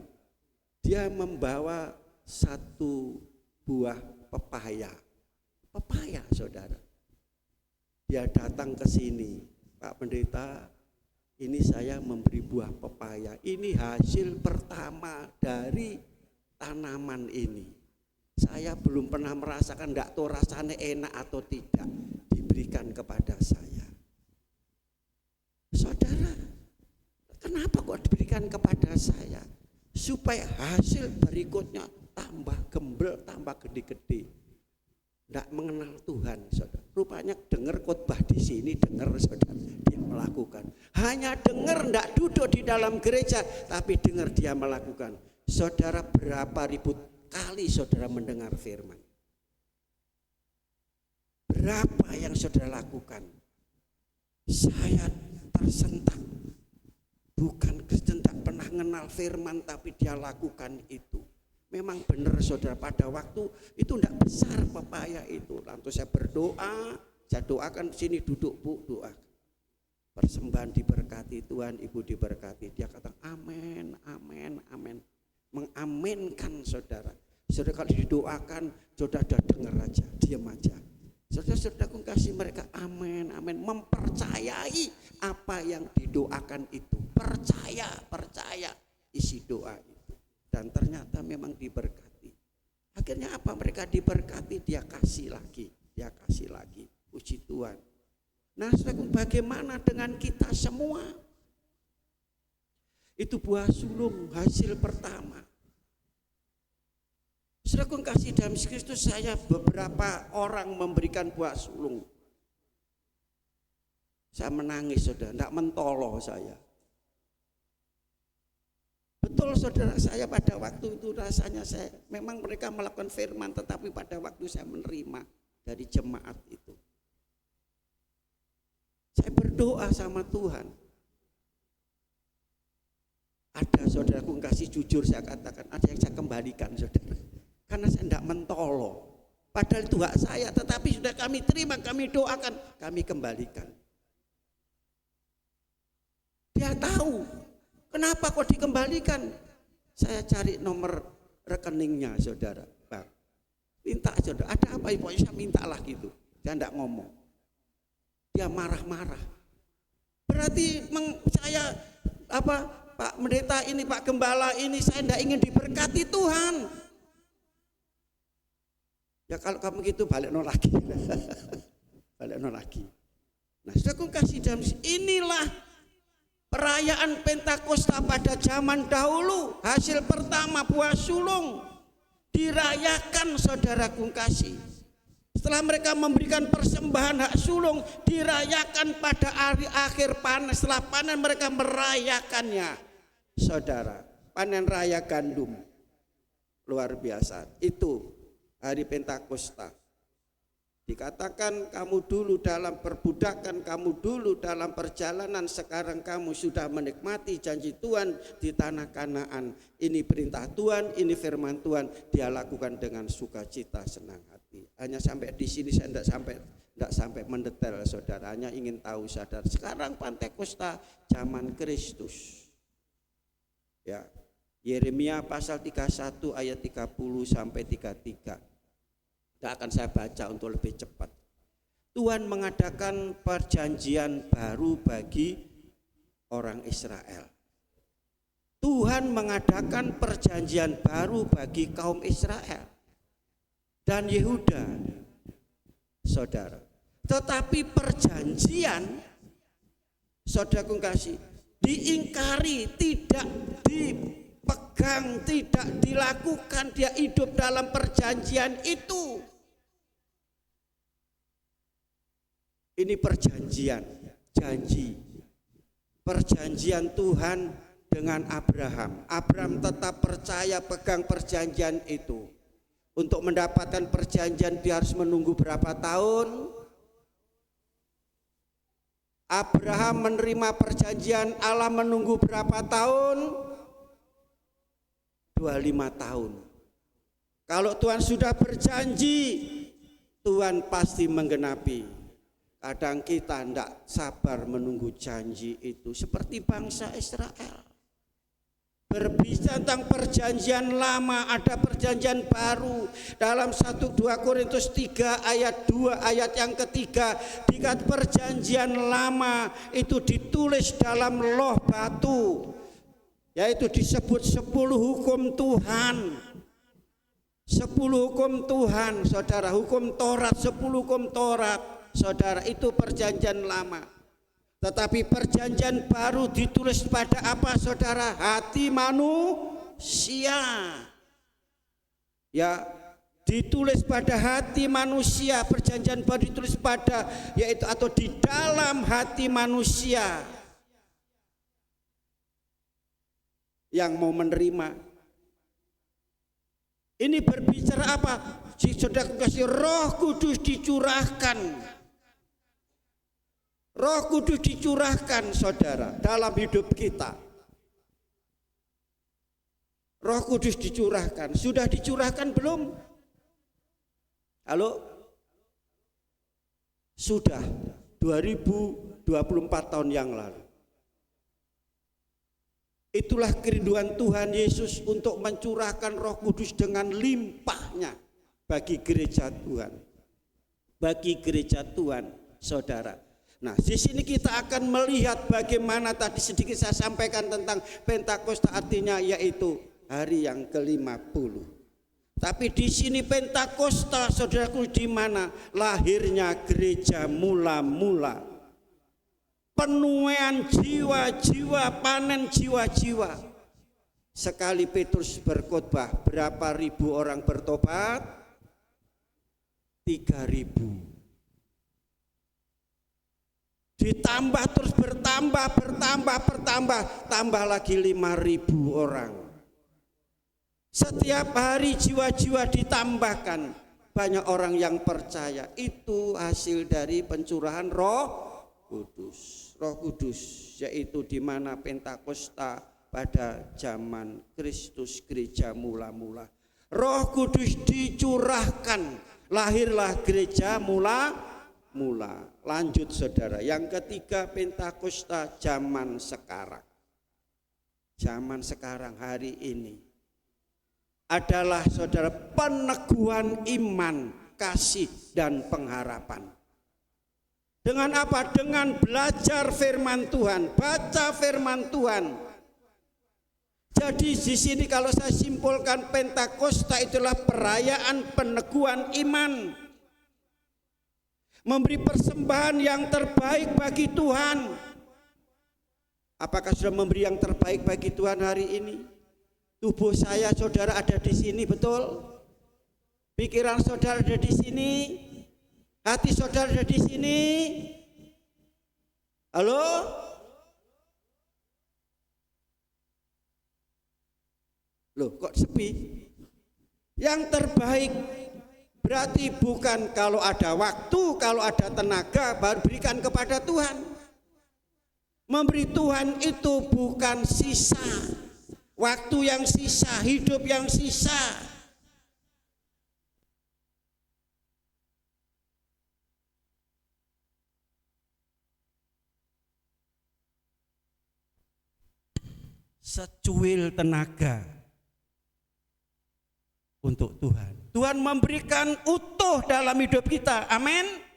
Dia membawa satu buah pepaya saudara. Dia datang ke sini, Pak Pendeta, ini saya memberi buah pepaya. Ini hasil pertama dari tanaman ini. Saya belum pernah merasakan, enggak tahu rasanya enak atau tidak, diberikan kepada saya. Saudara, kenapa kok diberikan kepada saya? Supaya hasil berikutnya tambah gembel, tambah gede-gede. Tidak mengenal Tuhan, saudara. Rupanya dengar khotbah di sini, dengar saudara, dia melakukan. Hanya dengar, tidak duduk di dalam gereja, tapi dengar dia melakukan. Saudara, berapa ribu kali saudara mendengar firman? Berapa yang saudara lakukan? Saya tersentak. Bukan Kristen tidak pernah mengenal firman, tapi dia lakukan itu. Memang benar saudara, pada waktu itu tidak besar pepaya itu. Lalu saya berdoa, saya doakan sini duduk Bu, doa. Persembahan diberkati Tuhan, Ibu diberkati. Dia kata amin, amin, amin. Mengaminkan saudara. Saudara kalau didoakan, saudara dengar aja, diam aja. Saudara aku kasih mereka amin, amin. Mempercayai apa yang didoakan itu. Percaya isi doa itu. Dan ternyata memang diberkati. Akhirnya apa? Mereka diberkati, dia kasih lagi. Puji Tuhan. Nah, bagaimana dengan kita semua? Itu buah sulung hasil pertama. Saudara kasih dalam Kristus, saya beberapa orang memberikan buah sulung. Saya menangis saudara, tidak mentolo saya. Betul saudara, saya pada waktu itu rasanya saya memang mereka melakukan firman, tetapi pada waktu saya menerima dari jemaat itu, saya berdoa sama Tuhan. Ada saudaraku kasih jujur saya katakan, ada yang saya kembalikan saudara, karena saya tidak mentolo. Padahal itu hak saya, tetapi sudah kami terima, kami doakan, kami kembalikan. Dia tahu. Kenapa kok dikembalikan? Saya cari nomor rekeningnya saudara. Bang, minta saudara, ada apa ibu? Saya mintalah gitu. Saya tidak ngomong. Dia marah-marah. Berarti saya Pak Pendeta ini, Pak Gembala ini, saya tidak ingin diberkati Tuhan. Ya kalau kamu gitu balik lagi. Balik lagi. Nah, sudah aku kasih dalam inilah Perayaan Pentakosta pada zaman dahulu, hasil pertama buah sulung dirayakan, saudaraku kasih. Setelah mereka memberikan persembahan hak sulung, dirayakan pada hari akhir panen. Setelah panen mereka merayakannya, saudara. Panen raya gandum, luar biasa. Itu hari Pentakosta. Dikatakan kamu dulu dalam perbudakan, kamu dulu dalam perjalanan, sekarang kamu sudah menikmati janji Tuhan di tanah Kanaan. Ini perintah Tuhan, ini firman Tuhan, dia lakukan dengan sukacita, senang hati. Hanya sampai di sini saya tidak sampai mendetail, saudara. Hanya ingin tahu, saudara, sekarang Pentakosta zaman Kristus. Ya, Yeremia pasal 31 ayat 30 sampai 33. Tidak akan saya baca untuk lebih cepat. Tuhan mengadakan perjanjian baru bagi orang Israel. Tuhan mengadakan perjanjian baru bagi kaum Israel dan Yehuda, saudara. Tetapi perjanjian, saudaraku kasih, diingkari, tidak dipegang, tidak dilakukan. Dia hidup dalam perjanjian itu. Ini perjanjian, janji, perjanjian Tuhan dengan Abraham. Abraham tetap percaya, pegang perjanjian itu. Untuk mendapatkan perjanjian dia harus menunggu berapa tahun? Abraham menerima perjanjian Allah menunggu berapa tahun? 25 tahun. Kalau Tuhan sudah berjanji, Tuhan pasti menggenapi. Kadang kita tidak sabar menunggu janji itu, seperti bangsa Israel. Berbicara tentang perjanjian lama, ada perjanjian baru. Dalam 1-2 Korintus 3 ayat 2 ayat yang ketiga, dikatakan perjanjian lama itu ditulis dalam loh batu, yaitu disebut 10 hukum Tuhan. 10 hukum Tuhan, saudara, hukum Taurat, 10 hukum Taurat. Saudara, itu perjanjian lama. Tetapi perjanjian baru ditulis pada apa, saudara? Hati manusia. Ya, ditulis pada hati manusia. Perjanjian baru ditulis pada, yaitu atau di dalam hati manusia yang mau menerima. Ini berbicara apa? Saudara kasih, Roh Kudus dicurahkan. Roh Kudus dicurahkan, saudara, dalam hidup kita. Roh Kudus dicurahkan. Sudah dicurahkan belum? Halo? Sudah, 2024 tahun yang lalu. Itulah kerinduan Tuhan Yesus untuk mencurahkan Roh Kudus dengan limpahnya bagi gereja Tuhan. Bagi gereja Tuhan, saudara. Nah, di sini kita akan melihat bagaimana tadi sedikit saya sampaikan tentang Pentakosta, artinya yaitu hari yang ke-50. Tapi di sini Pentakosta, saudaraku, di mana lahirnya gereja mula-mula. Penuaian jiwa-jiwa, panen jiwa-jiwa. Sekali Petrus berkhotbah, berapa ribu orang bertobat? 3.000. Ditambah terus bertambah, tambah lagi 5.000 orang. Setiap hari jiwa-jiwa ditambahkan, banyak orang yang percaya. Itu hasil dari pencurahan Roh Kudus. Roh Kudus, yaitu di mana Pentakosta pada zaman Kristus, gereja mula-mula. Roh Kudus dicurahkan, lahirlah gereja mula-mula. Lanjut, saudara, yang ketiga Pentakosta zaman sekarang. Zaman sekarang hari ini adalah, saudara, peneguhan iman, kasih dan pengharapan. Dengan apa? Dengan belajar firman Tuhan, baca firman Tuhan. Jadi di sini kalau saya simpulkan, Pentakosta itulah perayaan peneguhan iman. Memberi persembahan yang terbaik bagi Tuhan. Apakah sudah memberi yang terbaik bagi Tuhan hari ini? Tubuh saya, saudara, ada di sini, betul? Pikiran saudara ada di sini, hati saudara ada di sini. Halo? Loh, kok sepi? Yang terbaik berarti bukan kalau ada waktu, kalau ada tenaga baru berikan kepada Tuhan. Memberi Tuhan itu bukan sisa, waktu yang sisa, hidup yang sisa. Secuil tenaga untuk Tuhan. Tuhan memberikan utuh dalam hidup kita. Amin.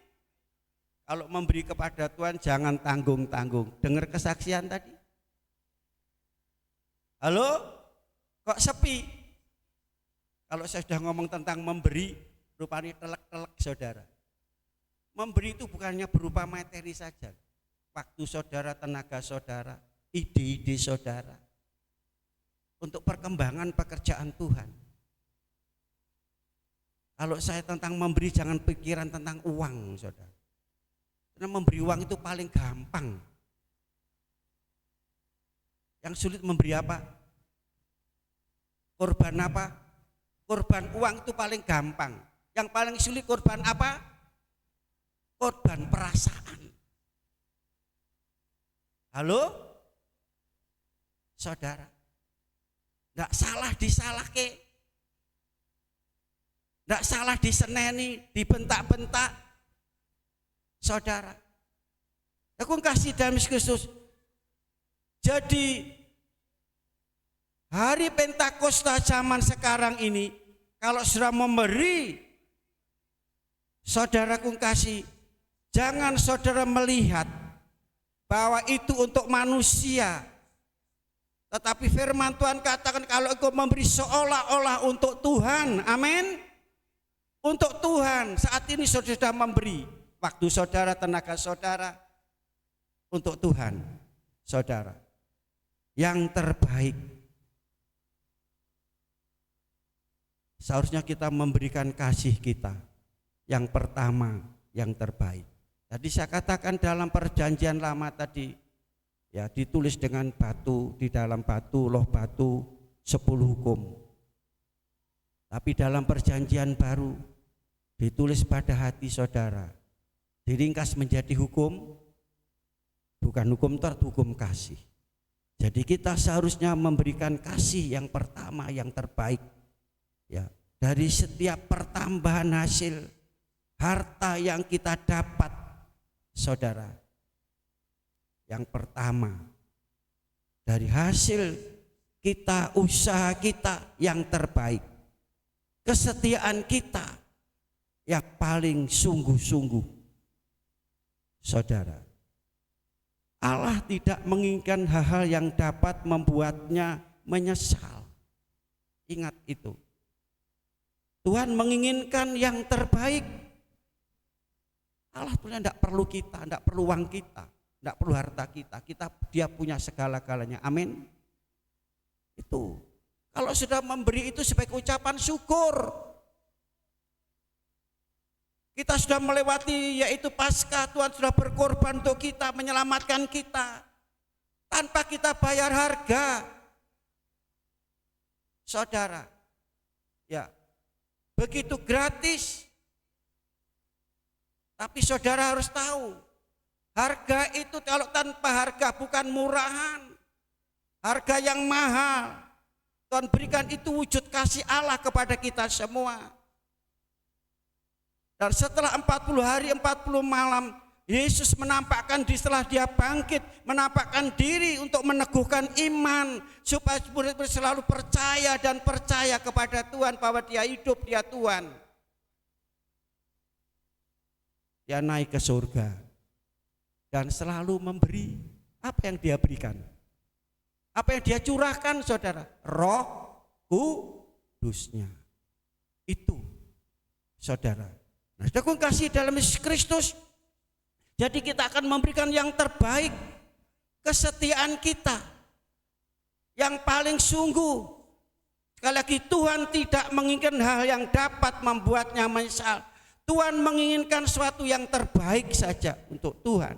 Kalau memberi kepada Tuhan jangan tanggung-tanggung. Dengar kesaksian tadi? Halo? Kok sepi? Kalau saya sudah ngomong tentang memberi, rupanya telek-telek saudara. Memberi itu bukannya berupa materi saja. Waktu saudara, tenaga saudara, ide-ide saudara. Untuk perkembangan pekerjaan Tuhan. Kalau saya tentang memberi, jangan pikiran tentang uang, saudara. Karena memberi uang itu paling gampang. Yang sulit memberi apa? Korban apa? Korban uang itu paling gampang. Yang paling sulit korban apa? Korban perasaan. Halo? Saudara, tidak salah disalahke, tidak salah diseneni, dibentak-bentak. Saudara, aku kasih dalam Kristus. Jadi hari Pentakosta zaman sekarang ini, kalau sudah memberi, saudaraku kasih, jangan saudara melihat bahwa itu untuk manusia. Tetapi firman Tuhan katakan kalau engkau memberi seolah-olah untuk Tuhan. Amin. Untuk Tuhan. Saat ini saudara sudah memberi waktu saudara, tenaga saudara untuk Tuhan. Saudara, yang terbaik. Seharusnya kita memberikan kasih kita yang pertama, yang terbaik. Tadi saya katakan dalam perjanjian lama tadi, ya ditulis dengan batu, di dalam batu, loh batu 10 hukum. Tapi dalam perjanjian baru ditulis pada hati saudara, diringkas menjadi hukum, bukan hukum Taurat, hukum kasih. Jadi kita seharusnya memberikan kasih yang pertama, yang terbaik. Ya, dari setiap pertambahan hasil harta yang kita dapat, saudara. Yang pertama, dari hasil kita, usaha kita yang terbaik, kesetiaan kita yang paling sungguh-sungguh. Saudara, Allah tidak menginginkan hal-hal yang dapat membuatnya menyesal. Ingat itu. Tuhan menginginkan yang terbaik. Allah punya tidak perlu kita, tidak perlu uang kita, tidak perlu harta kita. Dia punya segala-galanya. Amin. Itu. Kalau sudah memberi itu sebagai ucapan syukur. Kita sudah melewati yaitu Paskah, Tuhan sudah berkorban untuk kita, menyelamatkan kita tanpa kita bayar harga. Saudara, ya begitu gratis. Tapi saudara harus tahu, harga itu kalau tanpa harga bukan murahan, harga yang mahal. Tuhan berikan itu wujud kasih Allah kepada kita semua. Dan setelah 40 hari 40 malam, Yesus menampakkan setelah dia bangkit, menampakkan diri untuk meneguhkan iman supaya murid-murid selalu percaya dan percaya kepada Tuhan bahwa dia hidup, dia Tuhan. Dia naik ke surga dan selalu memberi apa yang dia berikan. Apa yang dia curahkan, saudara? Roh Kudusnya. Itu, saudara. Nah, saudara kasih dalam Yesus Kristus. Jadi kita akan memberikan yang terbaik. kesetiaan kita yang paling sungguh. Sekali lagi, Tuhan tidak menginginkan hal yang dapat membuatnya menyesal. Tuhan menginginkan sesuatu yang terbaik saja untuk Tuhan.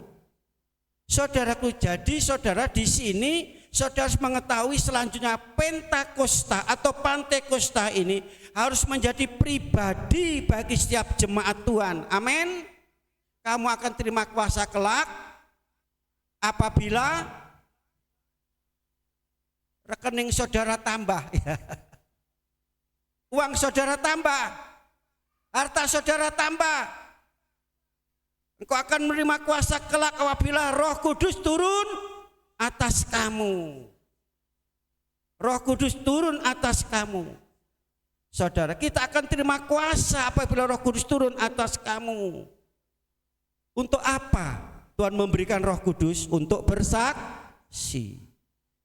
Saudaraku, jadi saudara di sini saudara harus mengetahui selanjutnya Pentakosta atau Pantekosta ini harus menjadi pribadi bagi setiap jemaat Tuhan. Amin. Kamu akan terima kuasa kelak apabila rekening saudara tambah, uang saudara tambah, harta saudara tambah. Engkau akan menerima kuasa kelak apabila Roh Kudus turun atas kamu. Roh Kudus turun atas kamu. Saudara, kita akan terima kuasa apabila Roh Kudus turun atas kamu. Untuk apa Tuhan memberikan Roh Kudus? Untuk bersaksi.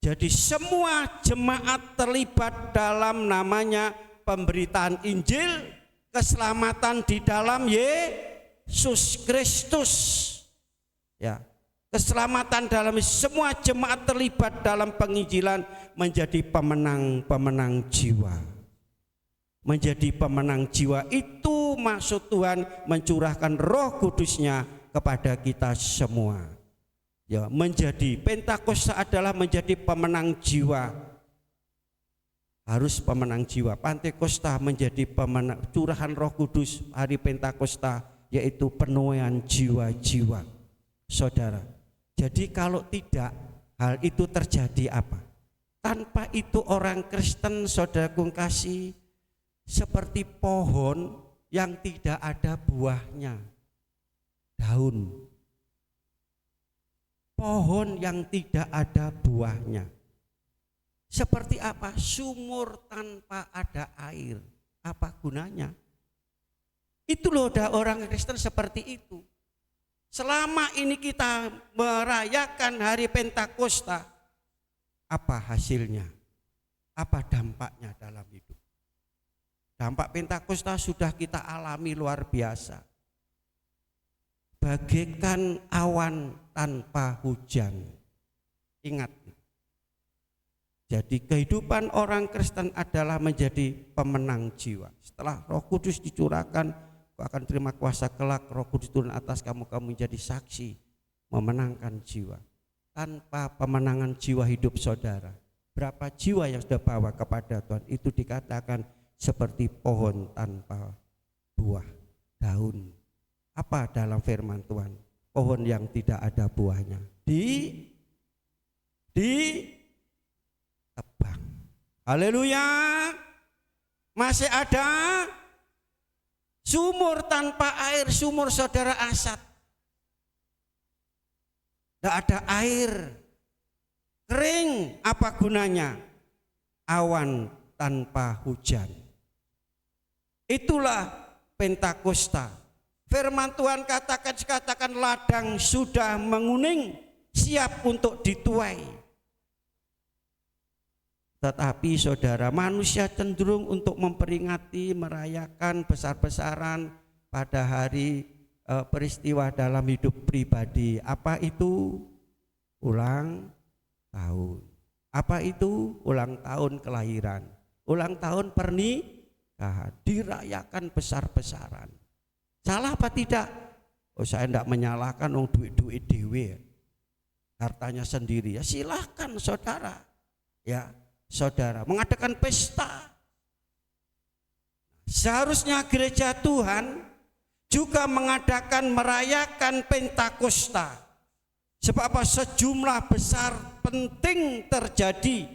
Jadi semua jemaat terlibat dalam namanya pemberitaan Injil, keselamatan di dalam Yesus Kristus. Ya, keselamatan dalam semua jemaat terlibat dalam penginjilan menjadi pemenang jiwa. Menjadi pemenang jiwa itu maksud Tuhan mencurahkan Roh Kudus-Nya kepada kita semua. Ya, menjadi Pentakosta adalah menjadi pemenang jiwa. Harus pemenang jiwa. Pantekosta menjadi pemenang curahan Roh Kudus hari Pentakosta, yaitu penuaian jiwa-jiwa. Saudara, jadi kalau tidak hal itu terjadi apa? Tanpa itu orang Kristen, saudaraku kasih, seperti pohon yang tidak ada buahnya, daun. Pohon yang tidak ada buahnya. Seperti apa? Sumur tanpa ada air. Apa gunanya? Itu loh orang Kristen seperti itu. Selama ini kita merayakan hari Pentakosta, apa hasilnya? Apa dampaknya dalam hidup? Dampak Pentakosta sudah kita alami luar biasa. Bagaikan awan tanpa hujan. Ingat, jadi kehidupan orang Kristen adalah menjadi pemenang jiwa. Setelah Roh Kudus dicurahkan, kau akan terima kuasa kelak. Roh Kudus turun atas kamu, kamu menjadi saksi memenangkan jiwa. Tanpa pemenangan jiwa hidup saudara, berapa jiwa yang sudah bawa kepada Tuhan, itu dikatakan seperti pohon tanpa buah, daun. Apa dalam firman Tuhan? Pohon yang tidak ada buahnya ditebang. Haleluya. Masih ada sumur tanpa air, sumur saudara Asad. Tidak ada air, kering, apa gunanya? Awan tanpa hujan. Itulah Pentakosta. Firman Tuhan katakan ladang sudah menguning, siap untuk dituai. Tetapi saudara, manusia cenderung untuk memperingati, merayakan besar-besaran pada hari peristiwa dalam hidup pribadi. Apa itu? Ulang tahun. Apa itu? Ulang tahun kelahiran. Ulang tahun pernikahan. Dirayakan besar-besaran. Salah apa tidak? Oh, saya tidak menyalahkan duit-duit dewe, hartanya sendiri. Ya silahkan saudara. Ya saudara mengadakan pesta. Seharusnya gereja Tuhan juga merayakan Pentakosta. Sebab apa? Sejumlah besar penting terjadi.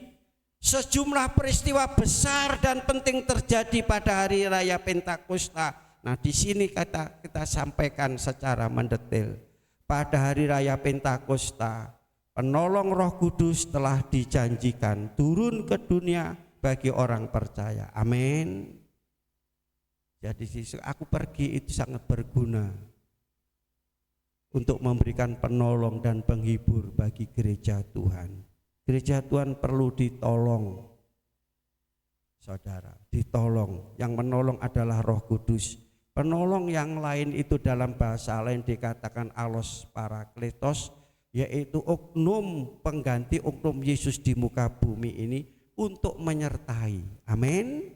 Sejumlah peristiwa besar dan penting terjadi pada hari raya Pentakosta. Nah, di sini kita sampaikan secara mendetail. Pada hari raya Pentakosta, penolong Roh Kudus telah dijanjikan turun ke dunia bagi orang percaya. Amin. Jadi aku pergi itu sangat berguna untuk memberikan penolong dan penghibur bagi gereja Tuhan. Gereja Tuhan perlu ditolong. Saudara, ditolong. Yang menolong adalah Roh Kudus. Penolong yang lain itu dalam bahasa lain dikatakan Allos Parakletos, yaitu oknum pengganti oknum Yesus di muka bumi ini untuk menyertai. Amin.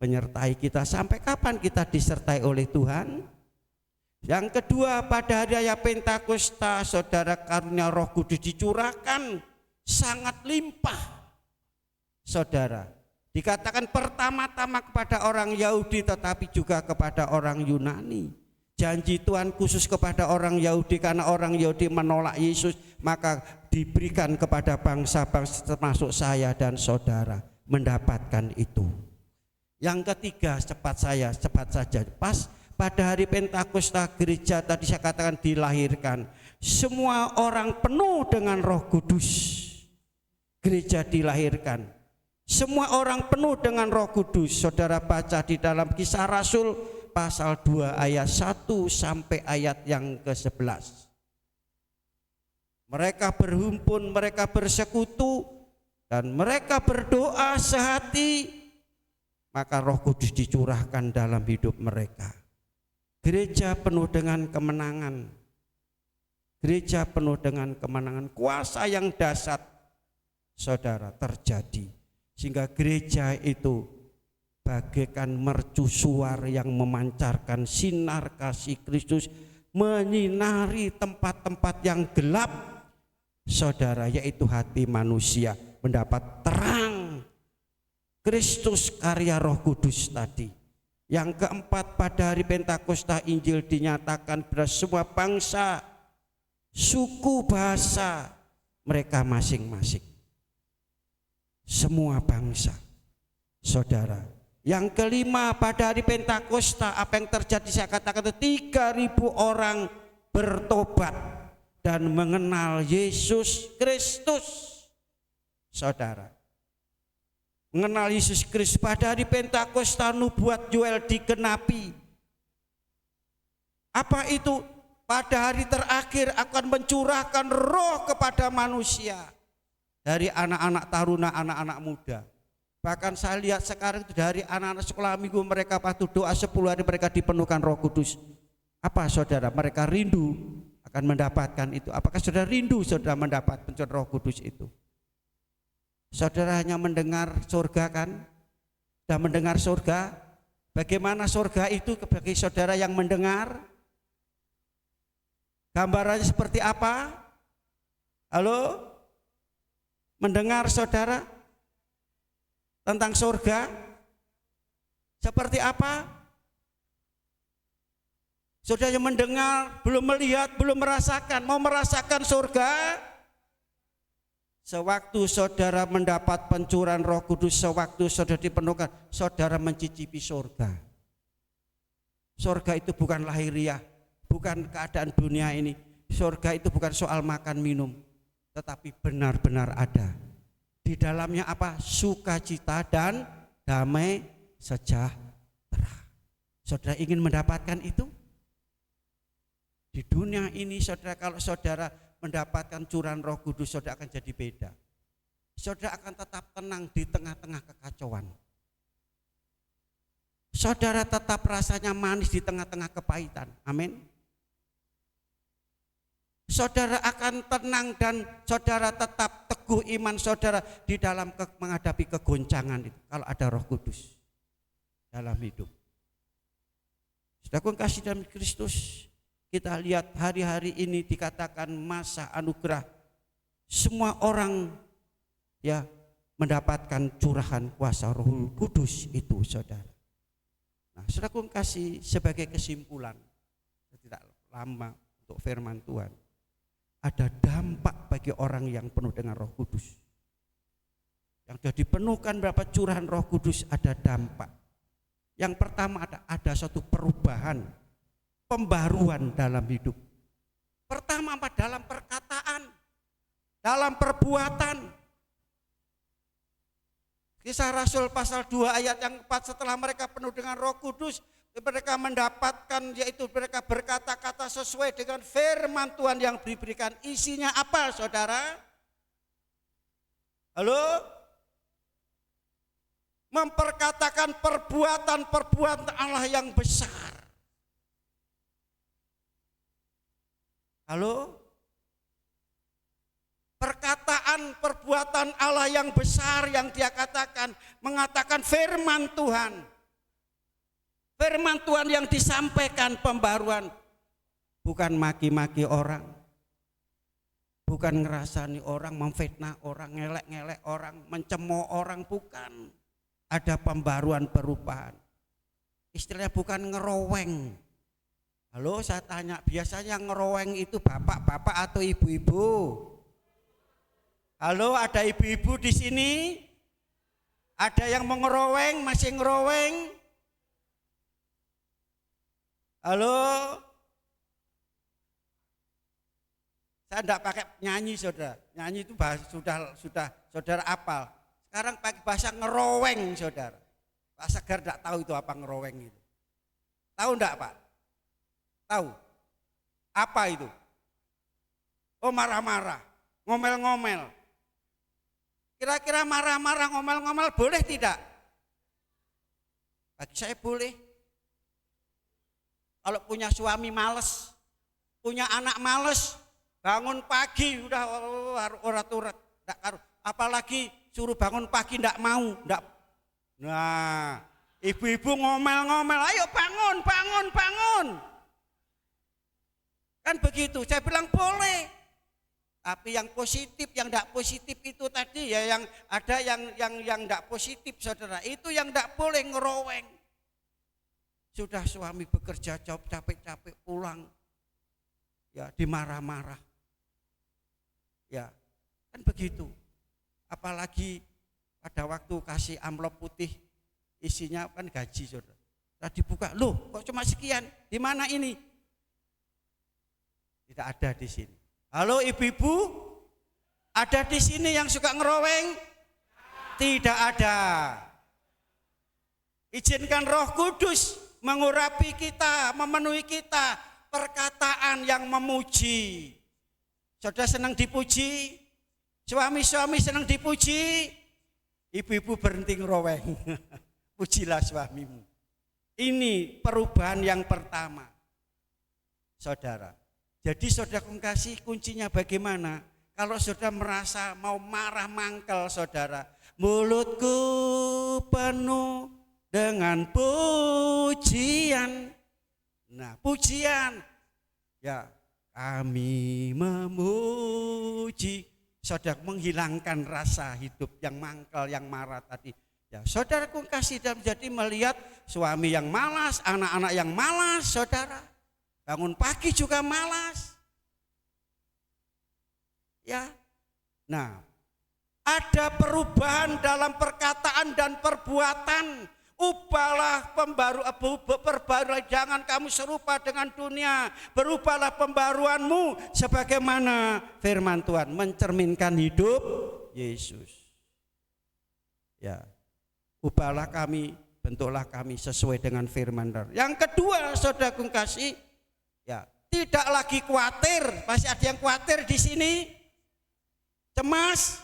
Menyertai kita. Sampai kapan kita disertai oleh Tuhan? Yang kedua, pada hari raya Pentakosta, saudara, karunia Roh Kudus dicurahkan sangat limpah. Saudara, dikatakan pertama-tama kepada orang Yahudi tetapi juga kepada orang Yunani. Janji Tuhan khusus kepada orang Yahudi karena orang Yahudi menolak Yesus, maka diberikan kepada bangsa-bangsa termasuk saya dan saudara mendapatkan itu. Yang ketiga, cepat saja, pas pada hari Pentakosta gereja tadi saya katakan dilahirkan. Semua orang penuh dengan Roh Kudus. Gereja dilahirkan. Semua orang penuh dengan Roh Kudus. Saudara baca di dalam Kisah Rasul pasal 2 ayat 1 sampai ayat yang ke-11. Mereka berhimpun, mereka bersekutu, dan mereka berdoa sehati, maka Roh Kudus dicurahkan dalam hidup mereka. Gereja penuh dengan kemenangan. Gereja penuh dengan kemenangan. Kuasa yang dahsyat, saudara, terjadi. Sehingga gereja itu bagaikan mercusuar yang memancarkan sinar kasih Kristus, menyinari tempat-tempat yang gelap, saudara, yaitu hati manusia mendapat terang Kristus karya Roh Kudus tadi. Yang keempat, pada hari Pentakosta Injil dinyatakan pada semua bangsa, suku, bahasa mereka masing-masing. Semua bangsa, saudara. Yang kelima, pada hari Pentakosta apa yang terjadi? Saya katakan 3.000 orang bertobat dan mengenal Yesus Kristus. Saudara, mengenal Yesus Kristus. Pada hari Pentakosta nubuat Yoel digenapi. Apa itu? Pada hari terakhir akan mencurahkan roh kepada manusia. Dari anak-anak taruna, anak-anak muda. Bahkan saya lihat sekarang itu dari anak-anak sekolah minggu, mereka waktu doa 10 hari mereka dipenuhkan Roh Kudus. Apa saudara? Mereka rindu akan mendapatkan itu. Apakah saudara rindu saudara mendapat pencurahan Roh Kudus itu? Saudara hanya mendengar surga kan? Sudah mendengar surga? Bagaimana surga itu bagi saudara yang mendengar? Gambarannya seperti apa? Halo? Mendengar saudara tentang surga seperti apa? Saudara yang mendengar, belum melihat, belum merasakan. Mau merasakan surga? Sewaktu saudara mendapat pencurahan Roh Kudus, sewaktu saudara dipenuhkan, saudara mencicipi surga. Surga itu bukan lahiriah, bukan keadaan dunia ini. Surga itu bukan soal makan minum, tetapi benar-benar ada. Di dalamnya apa? Sukacita dan damai sejahtera. Saudara ingin mendapatkan itu? Di dunia ini saudara, kalau saudara mendapatkan curahan Roh Kudus, saudara akan jadi beda. Saudara akan tetap tenang di tengah-tengah kekacauan. Saudara tetap rasanya manis di tengah-tengah kepahitan. Amin. Saudara akan tenang dan saudara tetap teguh iman saudara di dalam menghadapi kegoncangan itu kalau ada Roh Kudus dalam hidup. Saudara kasih dalam Kristus, kita lihat hari-hari ini dikatakan masa anugerah. Semua orang ya mendapatkan curahan kuasa Roh Kudus itu, saudara. Nah, saudara kasih sebagai kesimpulan, tidak lama untuk firman Tuhan. Ada dampak bagi orang yang penuh dengan Roh Kudus. Yang sudah dipenuhkan berapa curahan Roh Kudus, ada dampak. Yang pertama ada suatu perubahan, pembaruan dalam hidup. Pertama apa? Dalam perkataan, dalam perbuatan. Kisah Rasul pasal 2 ayat yang 4, setelah mereka penuh dengan Roh Kudus, mereka mendapatkan, yaitu mereka berkata-kata sesuai dengan firman Tuhan yang diberikan. Isinya apa saudara? Halo? Memperkatakan perbuatan-perbuatan Allah yang besar. Halo? perkataan perbuatan Allah yang besar yang dia katakan, mengatakan firman Tuhan. Firman Tuhan yang disampaikan pembaruan, bukan maki-maki orang, bukan ngerasani orang, memfitnah orang, ngelek-ngelek orang, mencemooh orang, bukan. Ada pembaruan perubahan. Istilahnya bukan ngeroweng. Halo, saya tanya, biasanya ngeroweng itu bapak-bapak atau ibu-ibu? Halo, ada ibu-ibu di sini? Ada yang mau ngeroweng, masih ngeroweng? Halo? Saya enggak pakai nyanyi, saudara. Nyanyi itu sudah saudara apal. Sekarang pakai bahasa ngeroweng, saudara. Pak Segar enggak tahu itu apa ngeroweng itu. Tahu enggak, Pak? Tahu? Apa itu? Oh, marah-marah, ngomel-ngomel. Kira-kira marah-marah, ngomel-ngomel boleh tidak? Bagi saya boleh. Kalau punya suami males, punya anak males, bangun pagi udah urat-urat, apalagi suruh bangun pagi enggak mau, enggak. Nah, ibu-ibu ngomel-ngomel, ayo bangun, bangun, bangun. Kan begitu, saya bilang boleh. Tapi yang positif, yang enggak positif itu tadi ya, yang ada yang enggak positif, saudara. Itu yang enggak boleh ngeroweng. Sudah suami bekerja capek-capek pulang, ya dimarah-marah. Ya, kan begitu. Apalagi pada waktu kasih amplop putih, isinya kan gaji, saudara. Tadi dibuka, loh kok cuma sekian, di mana ini? Tidak ada di sini. Halo ibu-ibu, ada di sini yang suka ngeroweng? Tidak ada. Izinkan Roh Kudus mengurapi kita, memenuhi kita, perkataan yang memuji. Saudara senang dipuji? Suami-suami senang dipuji? Ibu-ibu berhenti ngeroweng. Pujilah suamimu. Ini perubahan yang pertama, saudara. Jadi saudara kasih kuncinya bagaimana? Kalau saudara merasa mau marah mangkel, saudara, mulutku penuh dengan pujian. Nah, pujian. Ya, kami memuji. Saudara menghilangkan rasa hidup yang mangkel, yang marah tadi. Ya, saudaraku kasih dan jadi melihat suami yang malas, anak-anak yang malas, saudara. Bangun pagi juga malas. Ya. Nah, ada perubahan dalam perkataan dan perbuatan. Ubahlah perbaruan, jangan kamu serupa dengan dunia. Berubahlah pembaruanmu sebagaimana firman Tuhan mencerminkan hidup Yesus. Ya, ubahlah kami, bentuklah kami sesuai dengan firman Tuhan. Yang kedua, saudaraku kasih, ya tidak lagi khawatir. Masih ada yang khawatir di sini? Cemas,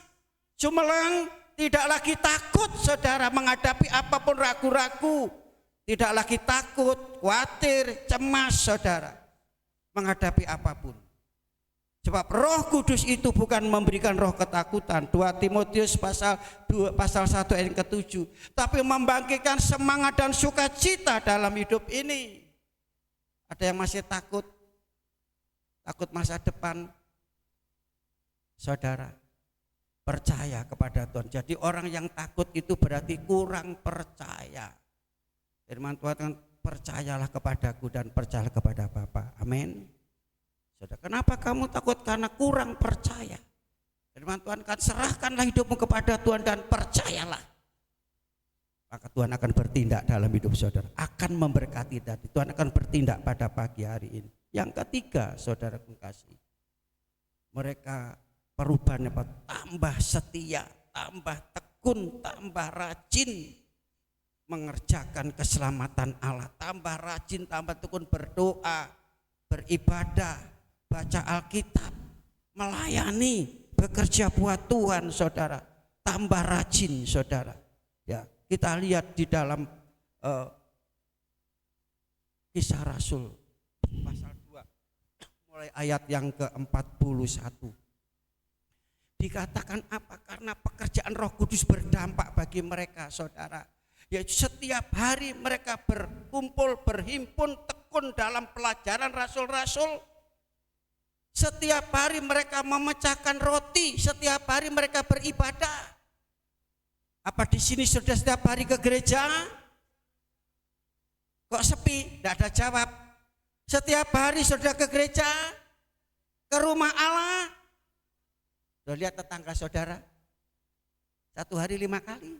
sumelang. Tidak lagi takut, saudara, menghadapi apapun ragu-ragu. Tidak lagi takut, khawatir, cemas, saudara, menghadapi apapun. Sebab Roh Kudus itu bukan memberikan roh ketakutan. 2 Timotius pasal 1 ayat ke-7. Tapi membangkitkan semangat dan sukacita dalam hidup ini. Ada yang masih takut? Takut masa depan? Saudara, percaya kepada Tuhan. Jadi orang yang takut itu berarti kurang percaya. Firman Tuhan kan, percayalah kepadaku dan percayalah kepada Bapa. Amin. Saudara, kenapa kamu takut? Karena kurang percaya. Firman Tuhan kan, serahkanlah hidupmu kepada Tuhan dan percayalah. Maka Tuhan akan bertindak dalam hidup saudara. Akan memberkati tadi. Tuhan akan bertindak pada pagi hari ini. Yang ketiga, saudara kasih, mereka perubahannya tambah setia, tambah tekun, tambah rajin mengerjakan keselamatan Allah, tambah rajin, tambah tekun berdoa, beribadah, baca Alkitab, melayani, bekerja buat Tuhan, saudara, tambah rajin, saudara. Ya, kita lihat di dalam Kisah Rasul pasal 2 mulai ayat yang ke-41. Dikatakan apa? Karena pekerjaan Roh Kudus berdampak bagi mereka, saudara. Yaitu setiap hari mereka berkumpul, berhimpun, tekun dalam pelajaran rasul-rasul. Setiap hari mereka memecahkan roti, setiap hari mereka beribadah. Apa di sini sudah setiap hari ke gereja? Kok sepi? Tidak ada jawab. Setiap hari sudah ke gereja, ke rumah Allah. Sudah lihat tetangga saudara? 1 hari 5 kali.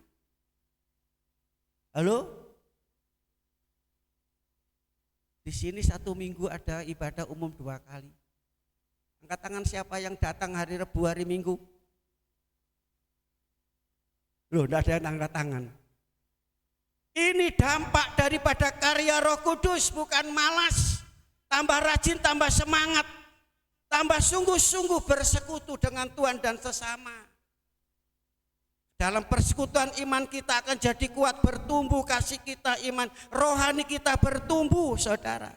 Halo? Di sini 1 minggu ada ibadah umum 2 kali. Angkat tangan siapa yang datang hari Rebu, hari Minggu? Loh, tidak ada yang angkat tangan. Ini dampak daripada karya Roh Kudus, bukan malas. Tambah rajin, tambah semangat, tambah sungguh-sungguh bersekutu dengan Tuhan dan sesama. Dalam persekutuan iman kita akan jadi kuat, bertumbuh kasih kita, iman rohani kita bertumbuh, saudara.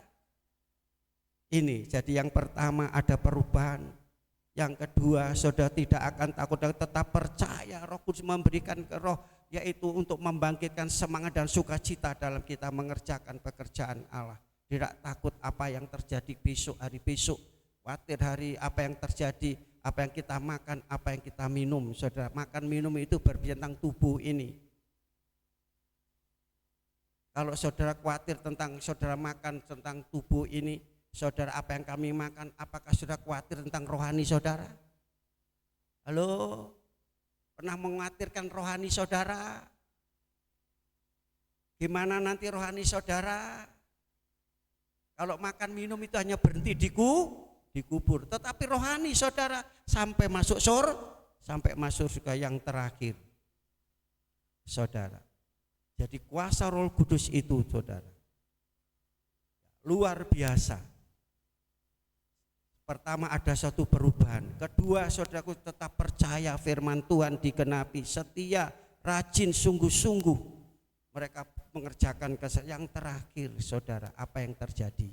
Ini jadi yang pertama, ada perubahan. Yang kedua, saudara tidak akan takut dan tetap percaya. Roh Kudus memberikan ke roh, yaitu untuk membangkitkan semangat dan sukacita dalam kita mengerjakan pekerjaan Allah. Tidak takut apa yang terjadi besok, hari besok. Khawatir hari apa yang terjadi, apa yang kita makan, apa yang kita minum. Saudara, makan minum itu berbicara tentang tubuh ini. Kalau saudara khawatir tentang saudara makan tentang tubuh ini, saudara, apa yang kami makan, apakah saudara khawatir tentang rohani saudara? Halo? Pernah mengkhawatirkan rohani saudara? Gimana nanti rohani saudara? Kalau makan minum itu hanya berhenti dikubur, tetapi rohani saudara sampai masuk sampai masuk surga yang terakhir. Saudara. Jadi kuasa Roh Kudus itu, saudara, luar biasa. Pertama, ada satu perubahan. Kedua, saudaraku tetap percaya firman Tuhan digenapi, setia, rajin, sungguh-sungguh mereka mengerjakan yang terakhir. Saudara, apa yang terjadi?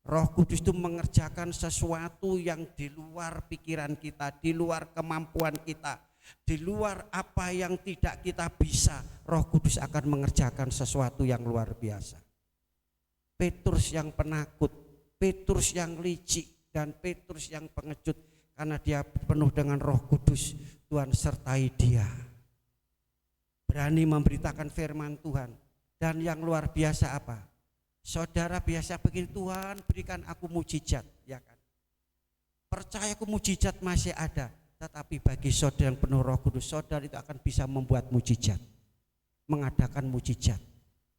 Roh Kudus itu mengerjakan sesuatu yang di luar pikiran kita, di luar kemampuan kita, di luar apa yang tidak kita bisa. Roh Kudus akan mengerjakan sesuatu yang luar biasa. Petrus yang penakut, Petrus yang licik, dan Petrus yang pengecut, karena dia penuh dengan Roh Kudus, Tuhan sertai dia. Berani memberitakan firman Tuhan. Dan yang luar biasa apa? Saudara biasa begini, Tuhan berikan aku mujizat, ya kan? Percaya aku mujizat masih ada, tetapi bagi saudara yang penuh Roh Kudus, saudara itu akan bisa membuat mujizat, mengadakan mujizat.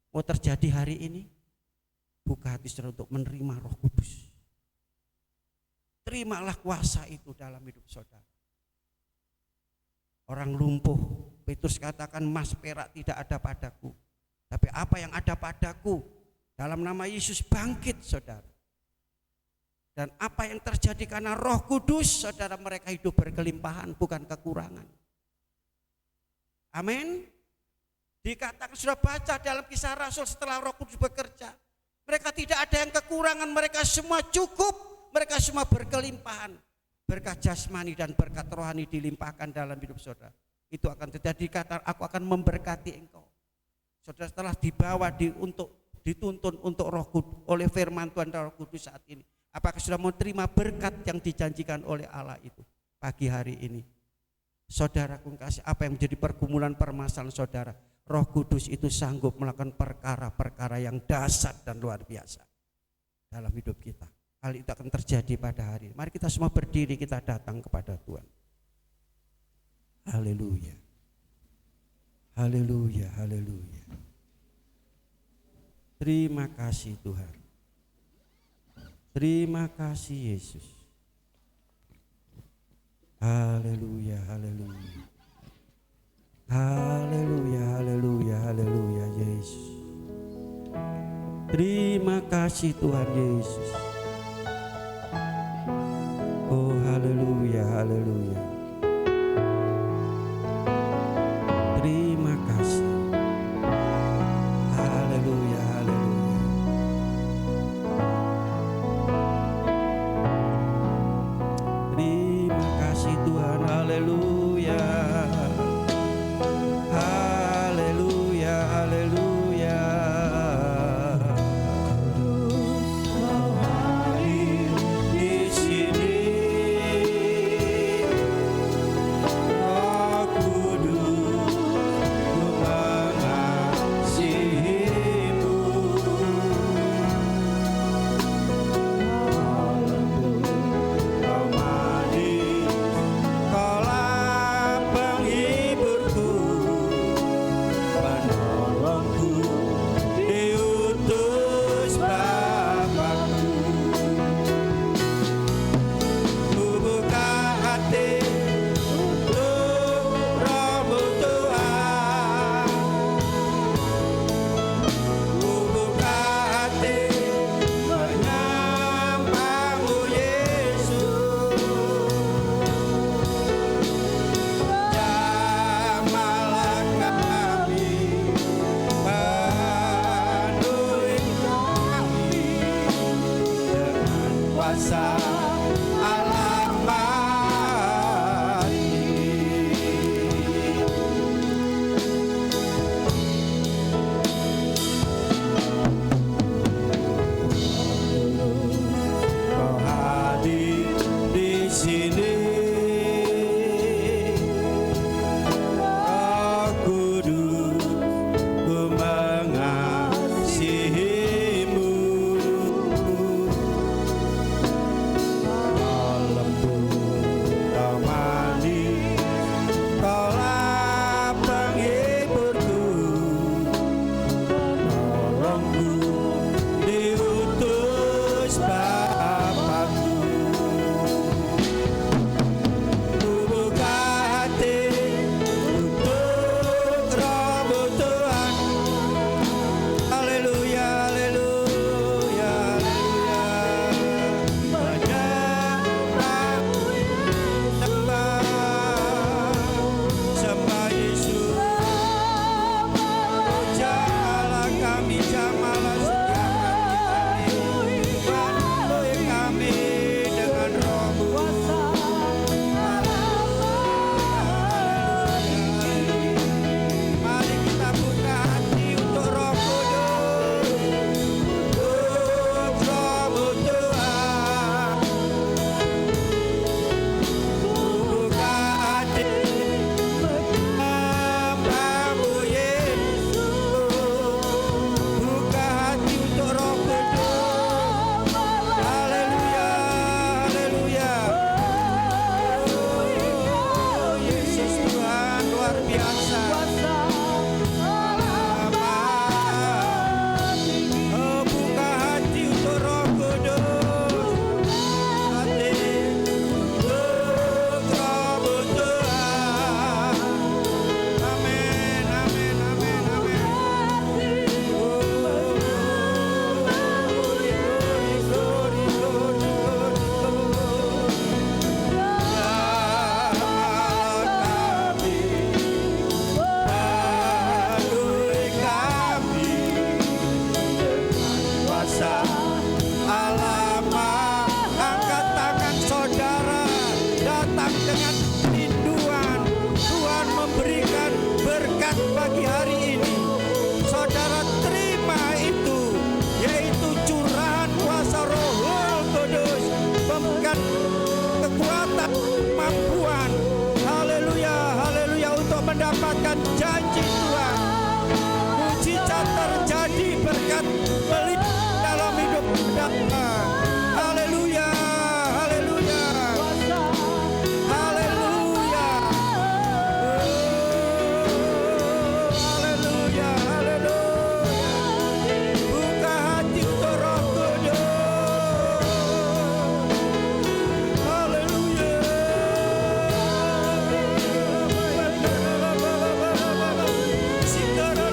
Mau terjadi hari ini, buka hati saudara untuk menerima Roh Kudus. Terimalah kuasa itu dalam hidup saudara. Orang lumpuh, Petrus katakan, emas perak tidak ada padaku, tapi apa yang ada padaku, dalam nama Yesus bangkit, saudara. Dan apa yang terjadi karena Roh Kudus, saudara, mereka hidup berkelimpahan, bukan kekurangan. Amin. Dikatakan, sudah baca dalam Kisah Rasul, setelah Roh Kudus bekerja, mereka tidak ada yang kekurangan, mereka semua cukup, mereka semua berkelimpahan. Berkat jasmani dan berkat rohani dilimpahkan dalam hidup saudara. Itu akan terjadi, kata aku akan memberkati engkau. Saudara, setelah dibawa dituntun untuk Roh Kudus oleh firman Tuhan dan Roh Kudus saat ini, apakah sudah mau terima berkat yang dijanjikan oleh Allah itu pagi hari ini? Saudaraku kasih, apa yang menjadi pergumulan permasalahan saudara? Roh Kudus itu sanggup melakukan perkara-perkara yang dahsyat dan luar biasa dalam hidup kita. Hal itu akan terjadi pada hari ini. Mari kita semua berdiri, kita datang kepada Tuhan. Haleluya. Haleluya, haleluya. Terima kasih Tuhan. Terima kasih Yesus. Haleluya, haleluya. Haleluya, haleluya, haleluya Yesus. Terima kasih Tuhan Yesus. Oh haleluya, haleluya. Terima kasih. Haleluya, haleluya. Terima kasih Tuhan, haleluya. pagi hari ini, saudara terima itu, yaitu curahan kuasa Roh Kudus, memberikan kekuatan, kemampuan, haleluya, haleluya, untuk mendapatkan janji Tuhan. Mujizat terjadi berkat melihat dalam hidup kita. Haleluya, haleluya, haleluya, haleluya, haleluya. Buka hati untuk Roh Kudus. Haleluya. Sikara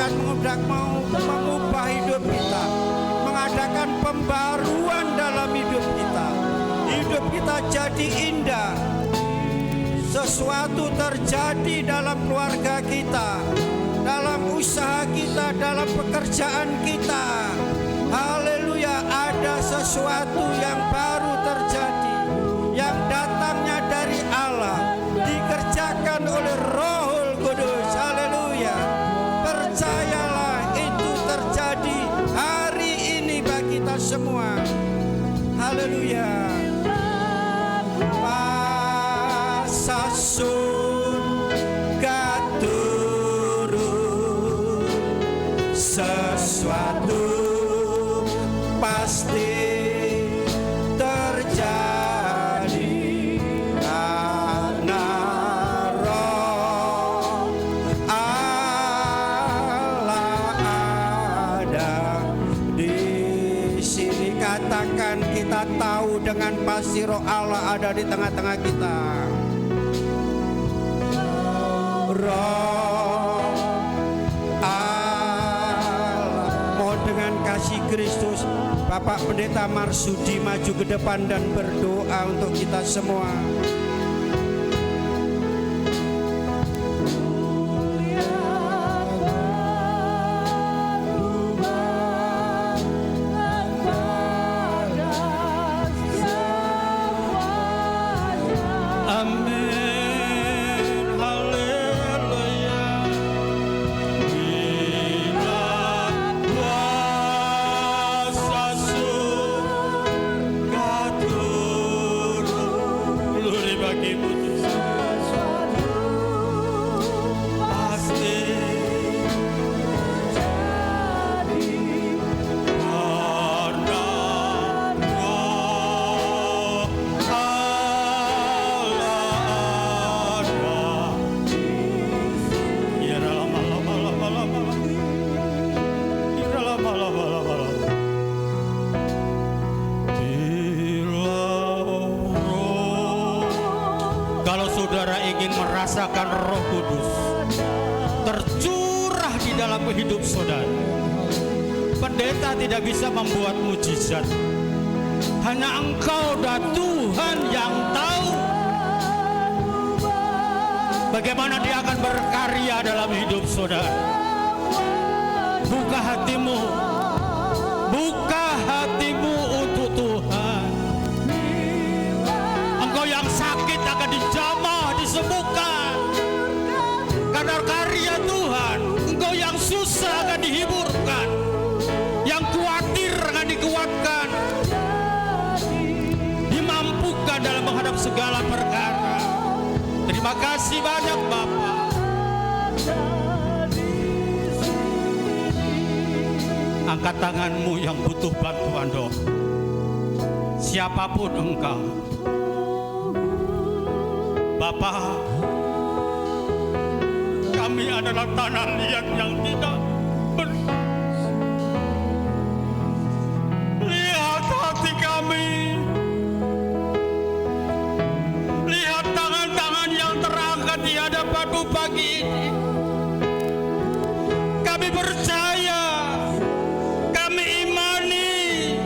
akan mengubah hidup kita, mengadakan pembaruan dalam hidup kita. Hidup kita jadi indah. Sesuatu terjadi dalam keluarga kita, dalam usaha kita, dalam pekerjaan kita. Haleluya, ada sesuatu yang baru terjadi, yang datangnya dari Allah, dikerjakan oleh Rohul Kudus. Haleluya. Percayalah itu terjadi hari ini bagi kita semua. Haleluya. Pasasun gaturun, sesuatu pasti terjadi karena Roh Allah ada di sini. Katakan, kita tahu dengan pasti Roh Allah ada di tengah-tengah kita. Roh Allah. Mohon dengan kasih Kristus, Bapak Pendeta Marsudi maju ke depan dan berdoa untuk kita semua. Kalau saudara ingin merasakan Roh Kudus tercurah di dalam hidup saudara, pendeta tidak bisa membuat mujizat. Hanya Engkau dan Tuhan yang tahu bagaimana Dia akan berkarya dalam hidup saudara. Buka hatimu, buka hatimu untuk Tuhan. Engkau yang sakit akan dijamah, disembuhkan karena karya Tuhan. Engkau yang susah akan dihiburkan, yang khawatir akan dikuatkan, dimampukan dalam menghadap segala perkara. Terima kasih banyak Bapa. Angkat tanganmu yang butuh bantuan doa. Siapapun engkau, Bapa, kami adalah tanah liat yang tidak lihat hati kami, lihat tangan-tangan yang terangkat di hadapan-Mu pagi ini. Kami percaya, kami imani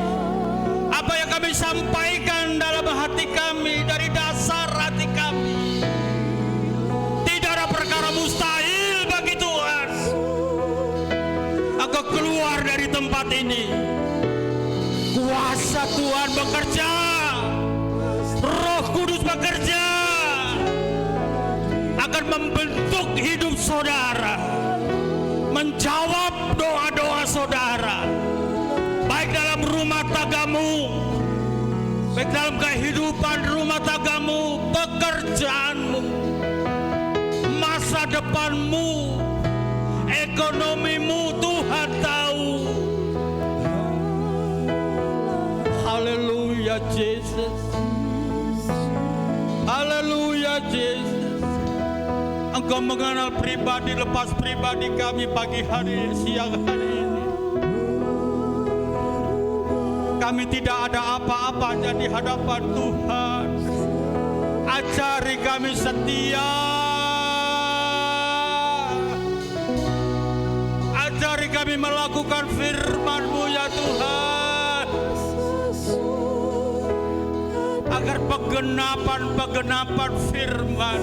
apa yang kami sampaikan dalam hati kami, dari dasar hati kami. Tidak ada perkara mustahil bagi Tuhan. Engkau keluar dari tempat ini, kuasa Tuhan bekerja, Roh Kudus bekerja, akan membentuk hidup saudara, menjawab doa-doa saudara, baik dalam rumah tanggamu, baik dalam kehidupan rumah tanggamu, pekerjaanmu, masa depanmu, ekonomimu. Tuhan tahu. Haleluya Yesus, haleluya Yesus. Engkau mengenal pribadi lepas pribadi kami pagi hari, siang hari ini. Kami tidak ada apa-apanya di hadapan Tuhan. Ajari kami setia, kami melakukan firman-Mu ya Tuhan. Agar penggenapan firman,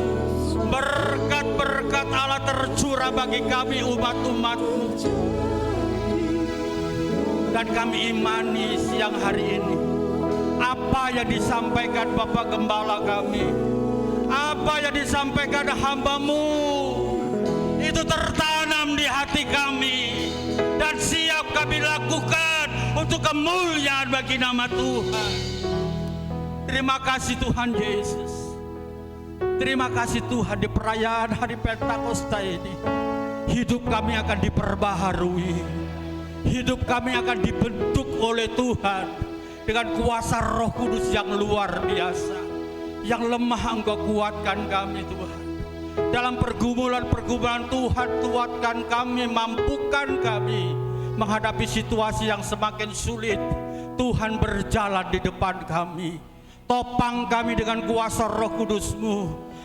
berkat-berkat Allah tercurah bagi kami umat-umat-Mu. Dan kami imani siang hari ini, apa yang disampaikan Bapak Gembala kami, apa yang disampaikan hamba-Mu, itu tertanam di hati kami dan siap kami lakukan untuk kemuliaan bagi nama Tuhan. Terima kasih Tuhan Yesus. Terima kasih Tuhan, di perayaan hari Pentakosta ini hidup kami akan diperbaharui. Hidup kami akan dibentuk oleh Tuhan dengan kuasa Roh Kudus yang luar biasa. Yang lemah Engkau kuatkan kami Tuhan. Dalam pergumulan-pergumulan Tuhan kuatkan kami, mampukan kami menghadapi situasi yang semakin sulit. Tuhan berjalan di depan kami. Topang kami dengan kuasa Roh Kudus-Mu,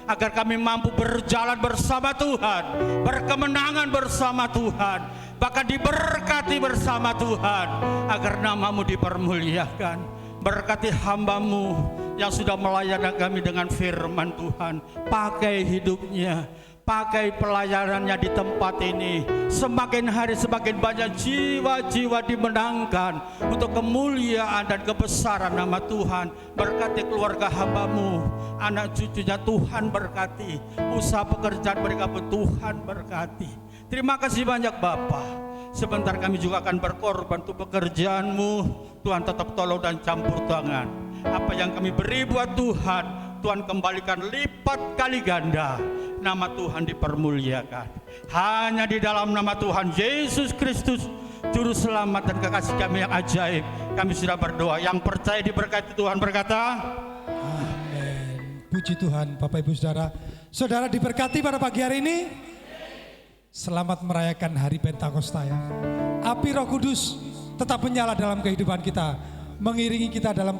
agar kami mampu berjalan bersama Tuhan, berkemenangan bersama Tuhan, bahkan diberkati bersama Tuhan, agar nama-Mu dipermuliakan. Berkati hamba-Mu yang sudah melayani kami dengan firman Tuhan. Pakai hidupnya, pakai pelayanannya di tempat ini. Semakin hari semakin banyak jiwa-jiwa dimenangkan untuk kemuliaan dan kebesaran nama Tuhan. Berkati keluarga hamba-Mu, anak cucunya Tuhan berkati. Usaha pekerjaan mereka Tuhan berkati. Terima kasih banyak Bapa. Sebentar kami juga akan berkorban untuk pekerjaan-Mu. Tuhan tetap tolong dan campur tangan. Apa yang kami beri buat Tuhan, Tuhan kembalikan lipat kali ganda. Nama Tuhan dipermuliakan. Hanya di dalam nama Tuhan Yesus Kristus, Juru Selamat dan kekasih kami yang ajaib, kami sudah berdoa. Yang percaya diberkati Tuhan berkata, Amin. Puji Tuhan, Bapak Ibu Saudara. Saudara diberkati pada pagi hari ini. Selamat merayakan hari Pentakosta ya. Api Roh Kudus tetap menyala dalam kehidupan kita, mengiringi kita dalam